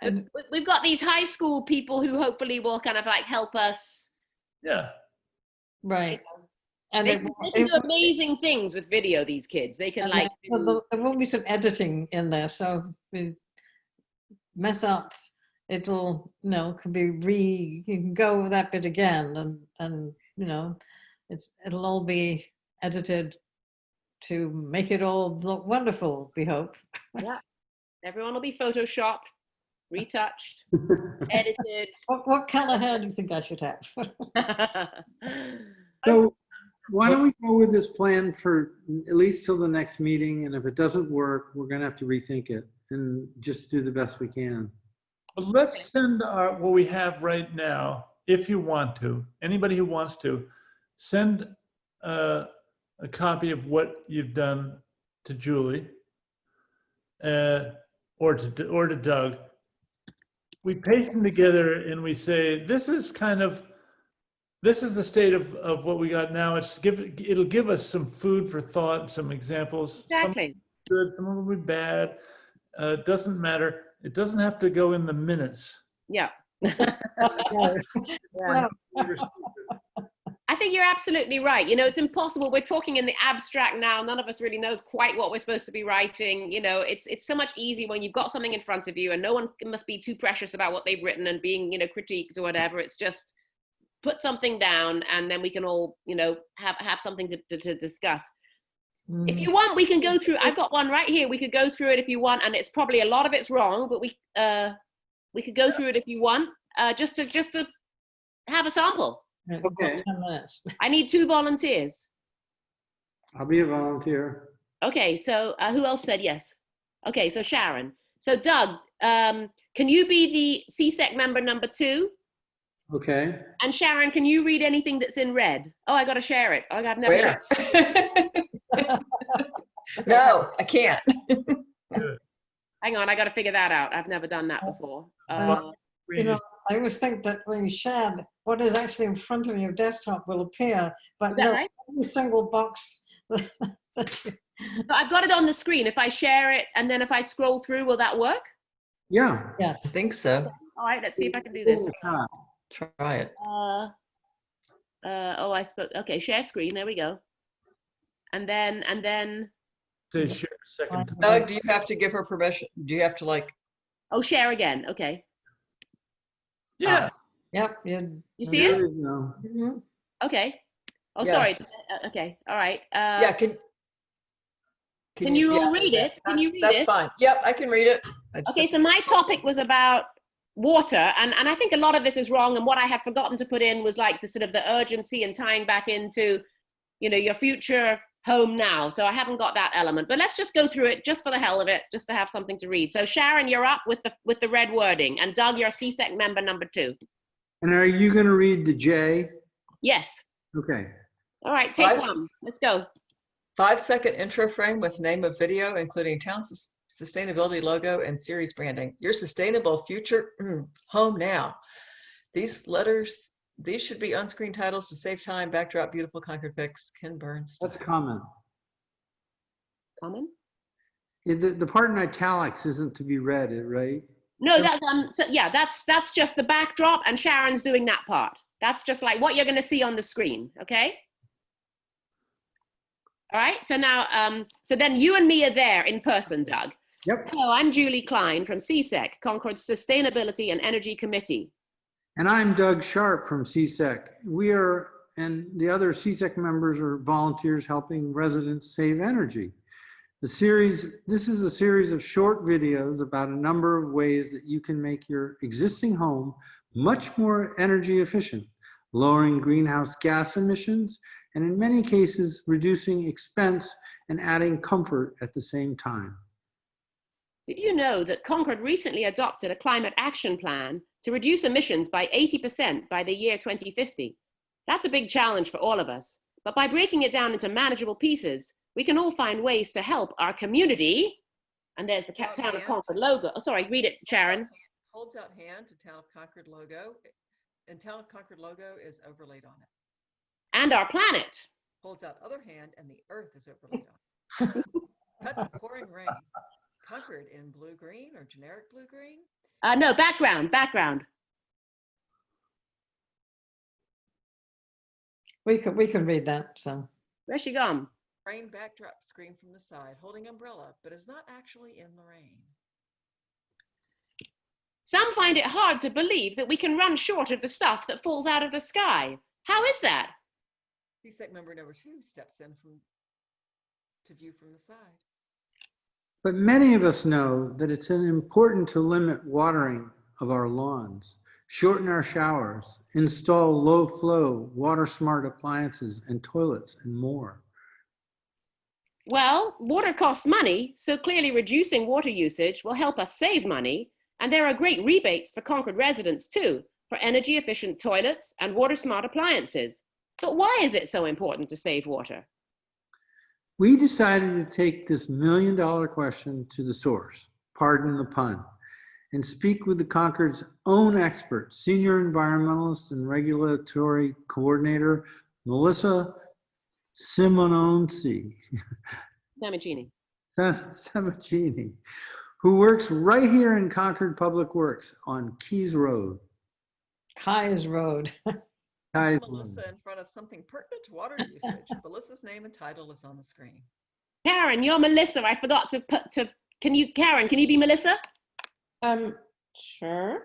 And We've got these high school people who hopefully will kind of like help us. yeah, right. And They, it, they can do amazing things with video, these kids. They can and like there will be some editing in there, so if we mess up, it'll, you know, can be you can go over that bit again, and you know, it'll all be edited to make it all look wonderful, we hope. yeah, everyone will be photoshopped, retouched, edited. What color hair do you think I should have? So why don't we go with this plan for at least till the next meeting? And if it doesn't work, we're going to have to rethink it and just do the best we can. but let's send what we have right now, if you want to. Anybody who wants to, send a copy of what you've done to Julie or to Doug. We paste them together and we say, this is the state of what we got now. It'll give us some food for thought, some examples. Exactly. Some good, some will be bad. It doesn't matter. It doesn't have to go in the minutes. Yeah. Well, I think you're absolutely right. You know, it's impossible. We're talking in the abstract now. None of us really knows quite what we're supposed to be writing. You know, it's so much easier when you've got something in front of you and no one must be too precious about what they've written and being, you know, critiqued or whatever. It's just put something down and then we can all, you know, have something to discuss. If you want, we can go through. I've got one right here. We could go through it if you want, and it's probably a lot of it's wrong, but we could go through it if you want, just to have a sample. Okay. 10 minutes. I need 2 volunteers. I'll be a volunteer. Okay, so who else said yes? Okay, so Sharon. So Doug, can you be the CSEC member number 2? Okay. And Sharon, can you read anything that's in red? Oh, I got to share it. Oh, I've never shared Where? No, I can't. Good. Hang on, I got to figure that out. I've never done that before. You know, I always think that when you shared, what is actually in front of your desktop will appear, but Is that no, right? every single box. So I've got it on the screen. If I share it and then if I scroll through, will that work? Yeah. I Yes. think so. All right, let's see if I can do this. Try it. Oh, I spoke. Okay, share screen. There we go. And then, Say share a second time. Doug, do you have to give her permission? Do you have to like, oh, share again. Okay. Yeah. Yep. You see it? There we go. Mhm. Okay. Oh, sorry. Yes. Okay. All right. yeah, Can you all yeah, read it? Can you read That's it? fine. Yep, I can read it. Okay, so my topic was about water, and I think a lot of this is wrong, and what I had forgotten to put in was like the sort of the urgency and tying back into, you know, your future home now. So I haven't got that element, but let's just go through it just for the hell of it, just to have something to read. So Sharon, you're up with the red wording, and Doug, you're CSEC member number 2. And are you going to read the J? Yes. Okay. All right, take Five. one. Let's go. 5-second intro frame with name of video, including town sustainability logo and series branding. Your sustainable future home now. These should be on-screen titles to save time. Backdrop, beautiful Concord pics. Ken Burns. That's common. Common? The part in italics isn't to be read, right? No, that's so yeah, that's just the backdrop, and Sharon's doing that part. That's just like what you're going to see on the screen. Okay. All right. So now, so then you and me are there in person, Doug. Yep. Hello, I'm Julie Klein from CSEC, Concord's Sustainability and Energy Committee. And I'm Doug Sharp from CSEC. We are, and the other CSEC members are volunteers helping residents save energy. This is a series of short videos about a number of ways that you can make your existing home much more energy efficient. lowering greenhouse gas emissions, and in many cases, reducing expense and adding comfort at the same time. Did you know that Concord recently adopted a climate action plan to reduce emissions by 80% by the year 2050? That's a big challenge for all of us, but by breaking it down into manageable pieces, we can all find ways to help our community. And there's the Town of Concord logo. Oh, sorry, read it, Sharon. Holds out hand to Town of Concord logo, and Town of Concord logo is overlaid on it. And our planet. Holds out other hand, and the earth is overlaid on it. Cut to pouring rain. Concord in blue-green or generic blue-green? No, background. We can read that, so. Where's she gone? Rain backdrop screen from the side, holding umbrella, but is not actually in the rain. Some find it hard to believe that we can run short of the stuff that falls out of the sky. How is that? CSEC member number 2 steps in to view from the side. But many of us know that it's important to limit watering of our lawns, shorten our showers, install low-flow, water-smart appliances and toilets, and more. Well, water costs money, so clearly reducing water usage will help us save money, and there are great rebates for Concord residents too, for energy-efficient toilets and water-smart appliances. But why is it so important to save water? We decided to take this million-dollar question to the source, pardon the pun, and speak with the Concord's own expert, senior environmentalist and regulatory coordinator, Melissa Simononsi. Samacini, who works right here in Concord Public Works on Keys Road. Kai's Road. Melissa in front of something pertinent to water usage. Melissa's name and title is on the screen. Karen, you're Melissa. I forgot to Karen, can you be Melissa? Sure.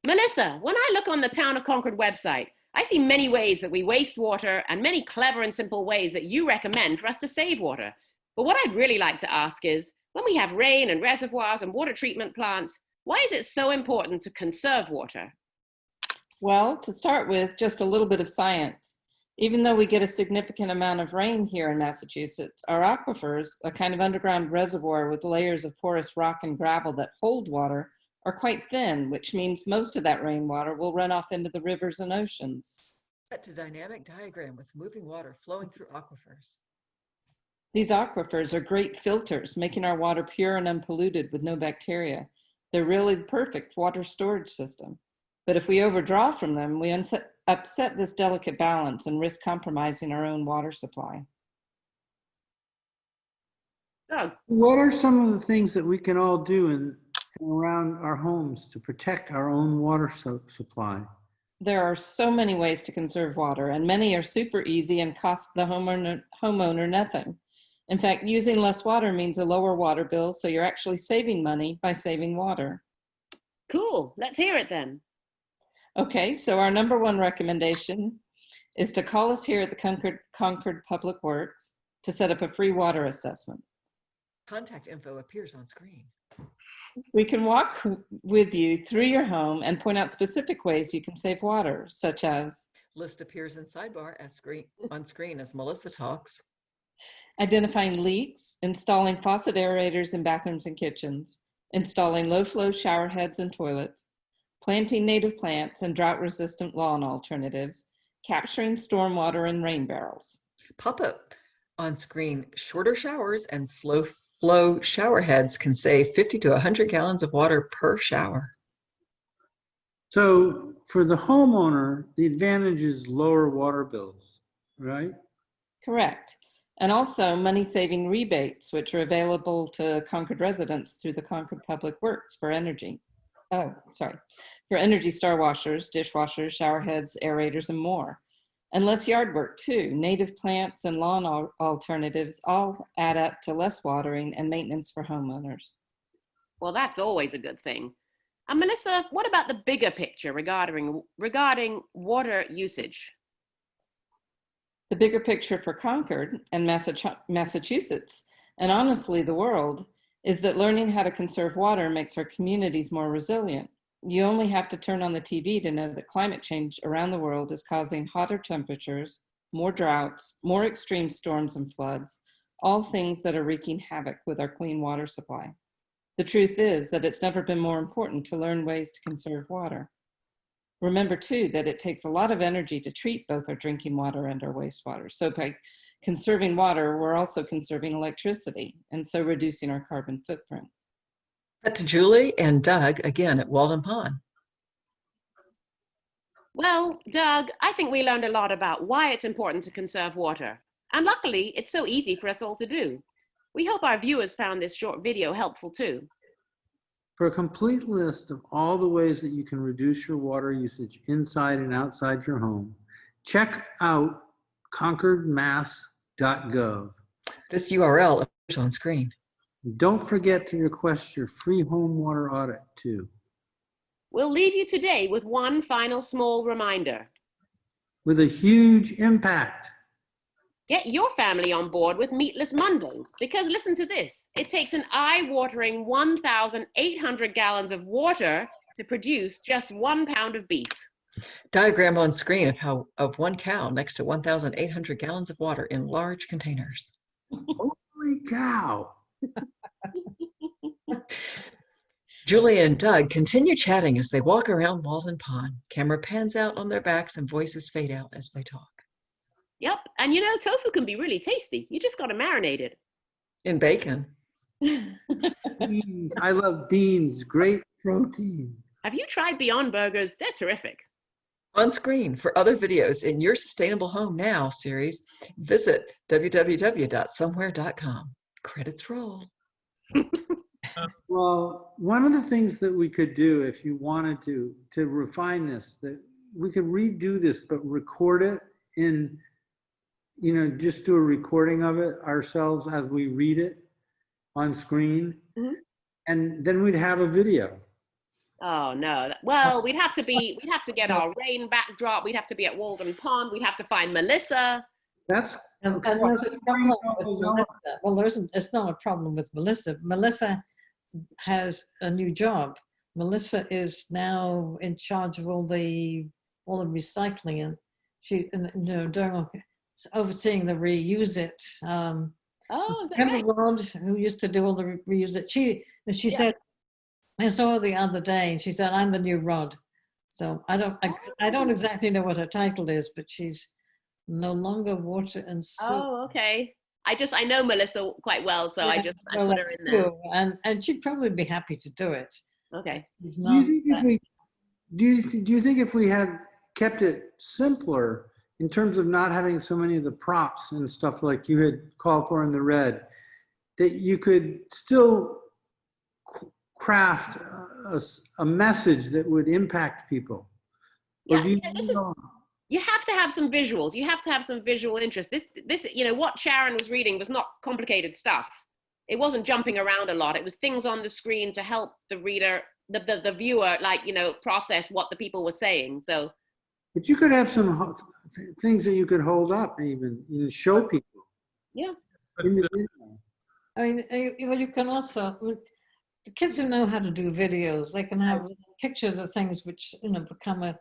Melissa, when I look on the Town of Concord website, I see many ways that we waste water and many clever and simple ways that you recommend for us to save water. But what I'd really like to ask is, when we have rain and reservoirs and water treatment plants, why is it so important to conserve water? Well, to start with, just a little bit of science. Even though we get a significant amount of rain here in Massachusetts, our aquifers, a kind of underground reservoir with layers of porous rock and gravel that hold water, are quite thin, which means most of that rainwater will run off into the rivers and oceans. Set to dynamic diagram with moving water flowing through aquifers. These aquifers are great filters, making our water pure and unpolluted with no bacteria. They're really the perfect water storage system. But if we overdraw from them, we upset this delicate balance and risk compromising our own water supply. Doug. What are some of the things that we can all do in and around our homes to protect our own water supply? There are so many ways to conserve water, and many are super easy and cost the homeowner nothing. In fact, using less water means a lower water bill, so you're actually saving money by saving water. Cool, let's hear it then. Okay, so our number one recommendation is to call us here at the Concord Public Works to set up a free water assessment. Contact info appears on screen. We can walk with you through your home and point out specific ways you can save water, such as list appears in sidebar on screen as Melissa talks. Identifying leaks, installing faucet aerators in bathrooms and kitchens, installing low-flow shower heads and toilets, planting native plants and drought-resistant lawn alternatives, capturing stormwater in rain barrels. Pop-up on screen, shorter showers and slow flow shower heads can save 50 to 100 gallons of water per shower. So for the homeowner, the advantage is lower water bills, right? Correct. And also money-saving rebates, which are available to Concord residents through the Concord Public Works for Energy Star washers, dishwashers, shower heads, aerators, and more. And less yard work too. Native plants and lawn alternatives all add up to less watering and maintenance for homeowners. Well, that's always a good thing. And Melissa, what about the bigger picture regarding water usage? The bigger picture for Concord and Massachusetts, and honestly the world, is that learning how to conserve water makes our communities more resilient. You only have to turn on the TV to know that climate change around the world is causing hotter temperatures, more droughts, more extreme storms and floods, all things that are wreaking havoc with our clean water supply. The truth is that it's never been more important to learn ways to conserve water. Remember too that it takes a lot of energy to treat both our drinking water and our wastewater. So by conserving water, we're also conserving electricity and so reducing our carbon footprint. But to Julie and Doug again at Walden Pond. Well, Doug, I think we learned a lot about why it's important to conserve water. And luckily, it's so easy for us all to do. We hope our viewers found this short video helpful too. For a complete list of all the ways that you can reduce your water usage inside and outside your home, check out concordmass.gov. This URL appears on screen. Don't forget to request your free home water audit too. We'll leave you today with one final small reminder. With a huge impact. Get your family on board with Meatless Mondays, because listen to this. It takes an eye-watering 1,800 gallons of water to produce just 1 pound of beef. Diagram on screen of one cow next to 1,800 gallons of water in large containers. Holy cow. Julie and Doug continue chatting as they walk around Walden Pond. Camera pans out on their backs and voices fade out as they talk. Yep, and you know, tofu can be really tasty. You just got to marinate it. In bacon. Beans. I love beans. Great protein. Have you tried Beyond Burgers? They're terrific. On screen for other videos in your Sustainable Home Now series, visit www.somewhere.com. Credits roll. Well, one of the things that we could do if you wanted to refine this, that we could redo this, but record it in, just do a recording of it ourselves as we read it on screen. Mm-hmm. And then we'd have a video. Oh no. Well, we'd have to get our rain backdrop. We'd have to be at Walden Pond. We'd have to find Melissa. That's And there's a problem with Melissa. Well, it's not a problem with Melissa. Melissa has a new job. Melissa is now in charge of all the recycling, and she, overseeing the reuse it. Oh, is that Remember right? Rod, who used to do all the reuse it? She said, I saw her the other day, and she said, "I'm the new Rod." So I don't exactly know what her title is, but she's no longer water and soap. Oh, okay. I know Melissa quite well, so I put her in there. Cool. And she'd probably be happy to do it. Okay. She's Do not you think if we had kept it simpler in terms of not having so many of the props and stuff like you had called for in the red, that you could still craft a message that would impact people? Or do You have to have some visuals. You have to have some visual interest. This, what Sharon was reading was not complicated stuff. It wasn't jumping around a lot. It was things on the screen to help the reader, the viewer, process what the people were saying. So. But you could have some things that you could hold up, even show people. Yeah. I mean, you can also, the kids who know how to do videos, they can have pictures of things which, become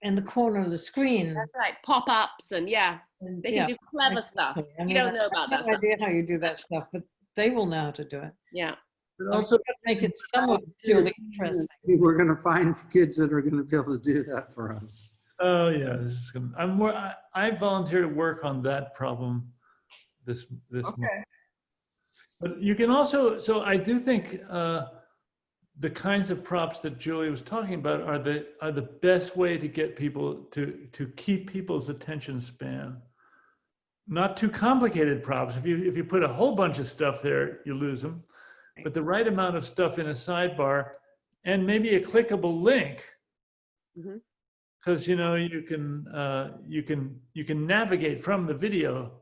in the corner of the screen. That's right, pop-ups and they can do clever stuff. You don't know about that stuff. I have no idea how you do that stuff, but they will know how to do it. Yeah. But also make it somewhat really interesting. We're going to find kids that are going to be able to do that for us. Oh yeah, this is good. I volunteer to work on that problem this month. But you can also, so I do think the kinds of props that Julie was talking about are the best way to get people to keep people's attention span. Not too complicated props. If you put a whole bunch of stuff there, you lose them. But the right amount of stuff in a sidebar and maybe a clickable link. Because you can navigate from the video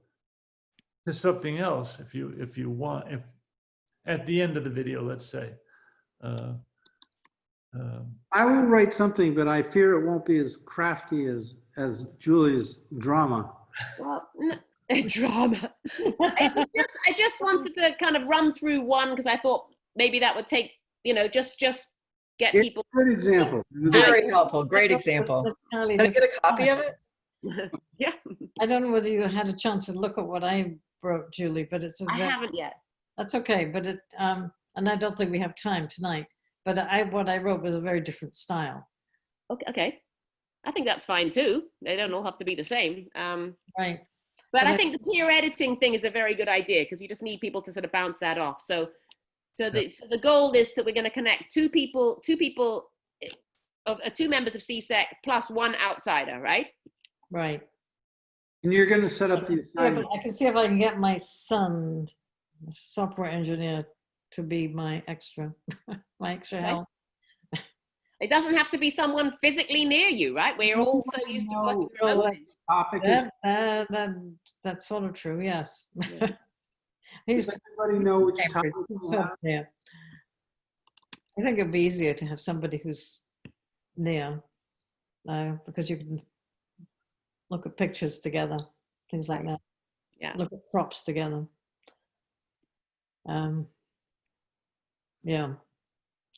to something else if you want, if at the end of the video, let's say. I will write something, but I fear it won't be as crafty as Julie's drama. Well, drama. I just wanted to kind of run through one because I thought maybe that would take, just get It's people. a good example. Very helpful. Great example. Entirely Can I get a different copy of style. it? Yeah, I don't know whether you had a chance to look at what I wrote, Julie, but it's a I very, haven't yet. that's okay, but it, and I don't think we have time tonight, but what I wrote was a very different style. Okay. I think that's fine too. They don't all have to be the same. Right. But I But think the peer editing thing is a very good idea because you just need people to sort of bounce that off. So the goal is that we're going to connect two members of CSEC plus one outsider, right? Right. And you're going to set up the See if assignment. I can see if I can get my son, software engineer, to be my extra, my extra Okay. help. It doesn't have to be someone physically near you, right? We're all so used to working No, remotely. Topic is, That's sort of true, yes. Yeah. He's does everybody know which topic? Cambridge, he's we have? up there. I think it'd be easier to have somebody who's near, because you can look at pictures together, things like that. Yeah. Look at props together. Yeah.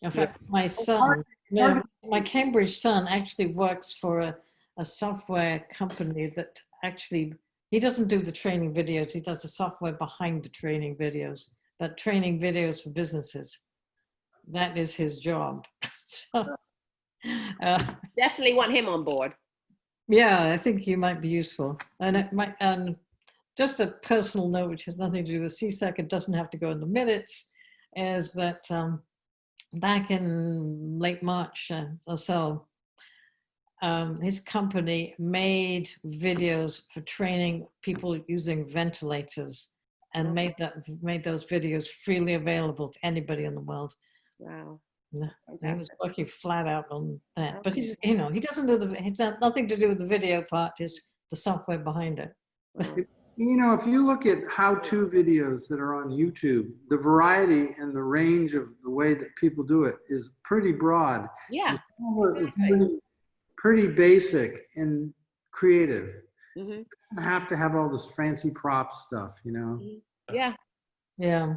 In fact, my son, my Cambridge son actually works for a software company that actually, he doesn't do the training videos, he does the software behind the training videos, but training videos for businesses. That is his job. So, Definitely want him on board. yeah, I think he might be useful. And it might, just a personal note, which has nothing to do with CSEC, it doesn't have to go in the minutes, is that back in late March or so, his company made videos for training people using ventilators and made those videos freely available to anybody in the world. Wow. Yeah, he was Fantastic. working flat out on that. But he's, he doesn't do he's not, nothing to do with the video part, is the software behind it. Wow. If you look at how-to videos that are on YouTube, the variety and the range of the way that people do it is pretty broad. Yeah. It's pretty basic and creative. Mhm. It doesn't have to have all this fancy prop stuff, Yeah. Yeah,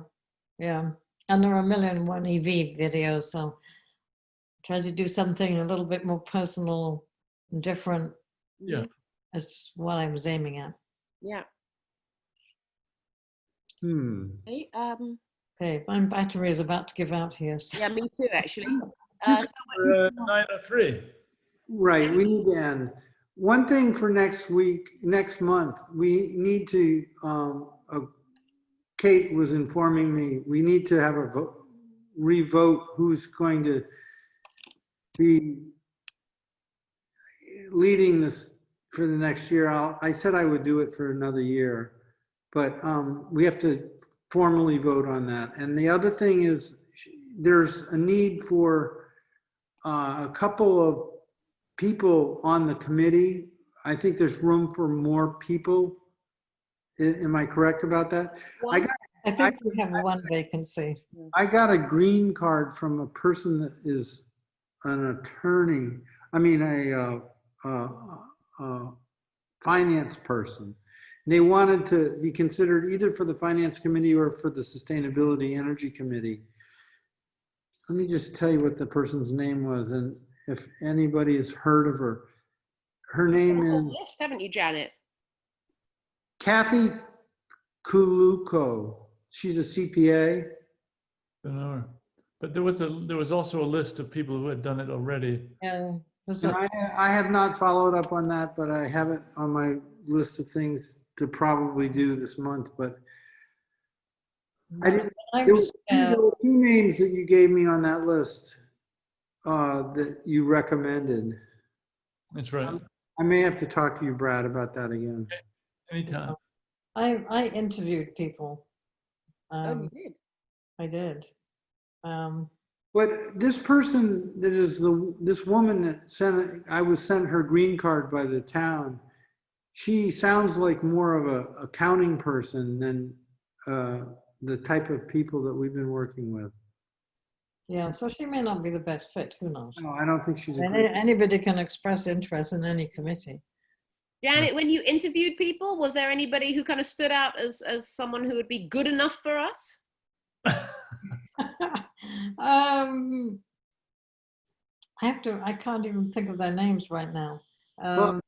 yeah. And there are 1,000,001 EV videos, so try to do something a little bit more personal and different. Yeah. That's what I was aiming at. Yeah. Okay. Okay, Okay, my battery is about to give out here. So. yeah, me too, actually. Just- 9:03. Right, we need to end. One thing for next month, we need to, Kate was informing me, we need to have a revote who's going to be leading this for the next year. I said I would do it for another year, but we have to formally vote on that. And the other thing is there's a need for a couple of people on the committee. I think there's room for more people. Am I correct about that? I think we have one vacancy. I got a green card from a person that is an attorney. I mean, a finance person. They wanted to be considered either for the finance committee or for the sustainability energy committee. Let me just tell you what the person's name was, and if anybody has heard of her. Her name is List, haven't you, Janet? Kathy Kuluko. She's a CPA. Don't know. But there was also a list of people who had done it already. Yeah, there's And a- I have not followed up on that, but I have it on my list of things to probably do this month, but I didn't. I There was, were two names that you gave me on that list that you recommended. That's right. I may have to talk to you, Brad, about that again. Anytime. I interviewed people. Oh, you did. I did. But this person that is this woman that I was sent her green card by the town. She sounds like more of a accounting person than the type of people that we've been working with. Yeah, so she may not be the best fit. Who knows? No, I don't think she's a And great. anybody can express interest in any committee. Janet, when you interviewed people, was there anybody who kind of stood out as someone who would be good enough for us? I can't even think of their names right now. Well,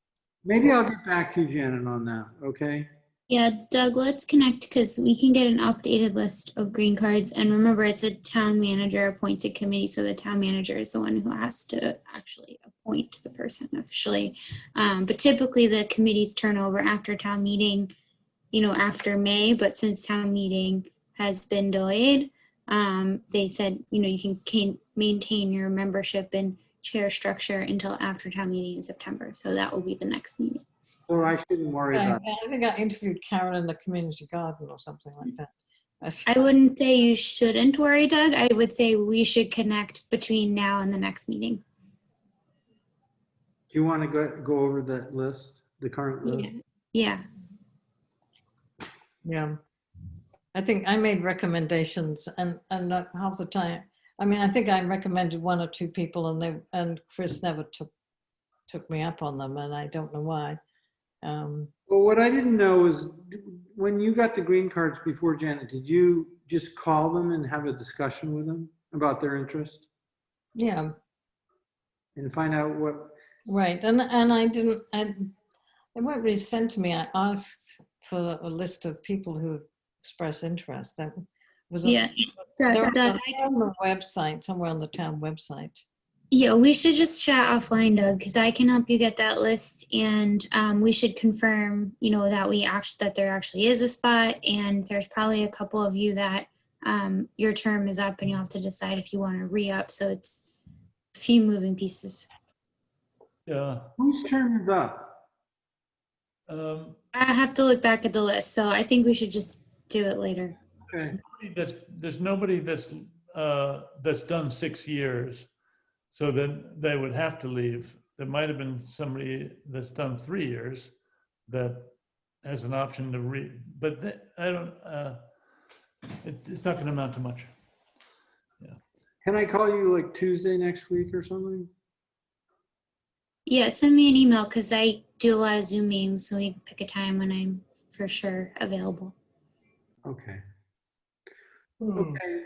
maybe I'll get back to you, Janet, on that, okay? Yeah, Doug, let's connect because we can get an updated list of green cards. And remember, it's a town manager appointed committee, so the town manager is the one who has to actually appoint the person officially. But typically the committees turn over after town meeting, after May, but since town meeting has been delayed, they said, you can maintain your membership and chair structure until after town meeting in September. So that will be the next meeting. So I shouldn't worry Yeah, about it. I think I interviewed Karen in the community garden or something like that. I wouldn't say you shouldn't worry, Doug. I would say we should connect between now and the next meeting. Do you want to go over that list, the current list? Yeah. Yeah. I think I made recommendations and not half the time. I mean, I think I recommended one or two people and Chris never took me up on them, and I don't know why. Well, what I didn't know is when you got the green cards before, Janet, did you just call them and have a discussion with them about their interest Yeah, and find out what? right. And I didn't, they weren't really sent to me. I asked for a list of people who expressed interest. That was Yeah. they're Doug, on the website, somewhere on the town website. yeah, we should just chat offline, Doug, because I can help you get that list, and we should confirm, that there actually is a spot, and there's probably a couple of you that your term is up, and you'll have to decide if you want to re-up. So it's a few moving pieces. Yeah. Whose turn is up? I have to look back at the list, so I think we should just do it later. Okay. There's nobody that's done 6 years. So then they would have to leave. There might have been somebody that's done 3 years that has an option to but I don't, it's not going to amount to much. Can I call you like Tuesday next week or something? Yeah, send me an email because I do a lot of Zoom meetings, so we can pick a time when I'm for sure available. Okay. Okay.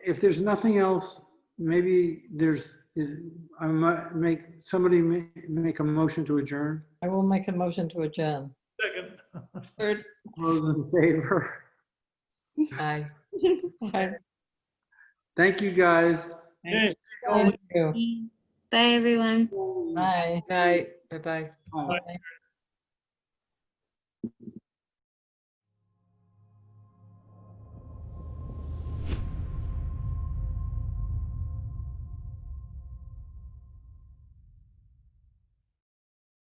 If there's nothing else, maybe I might make a motion to adjourn. I will make a motion to adjourn. Second. Third. Those in favor? Aye. Bye. Thank you, guys. Hey, Thank you. Bye, everyone. Bye. Night. Bye-bye. Bye. Bye.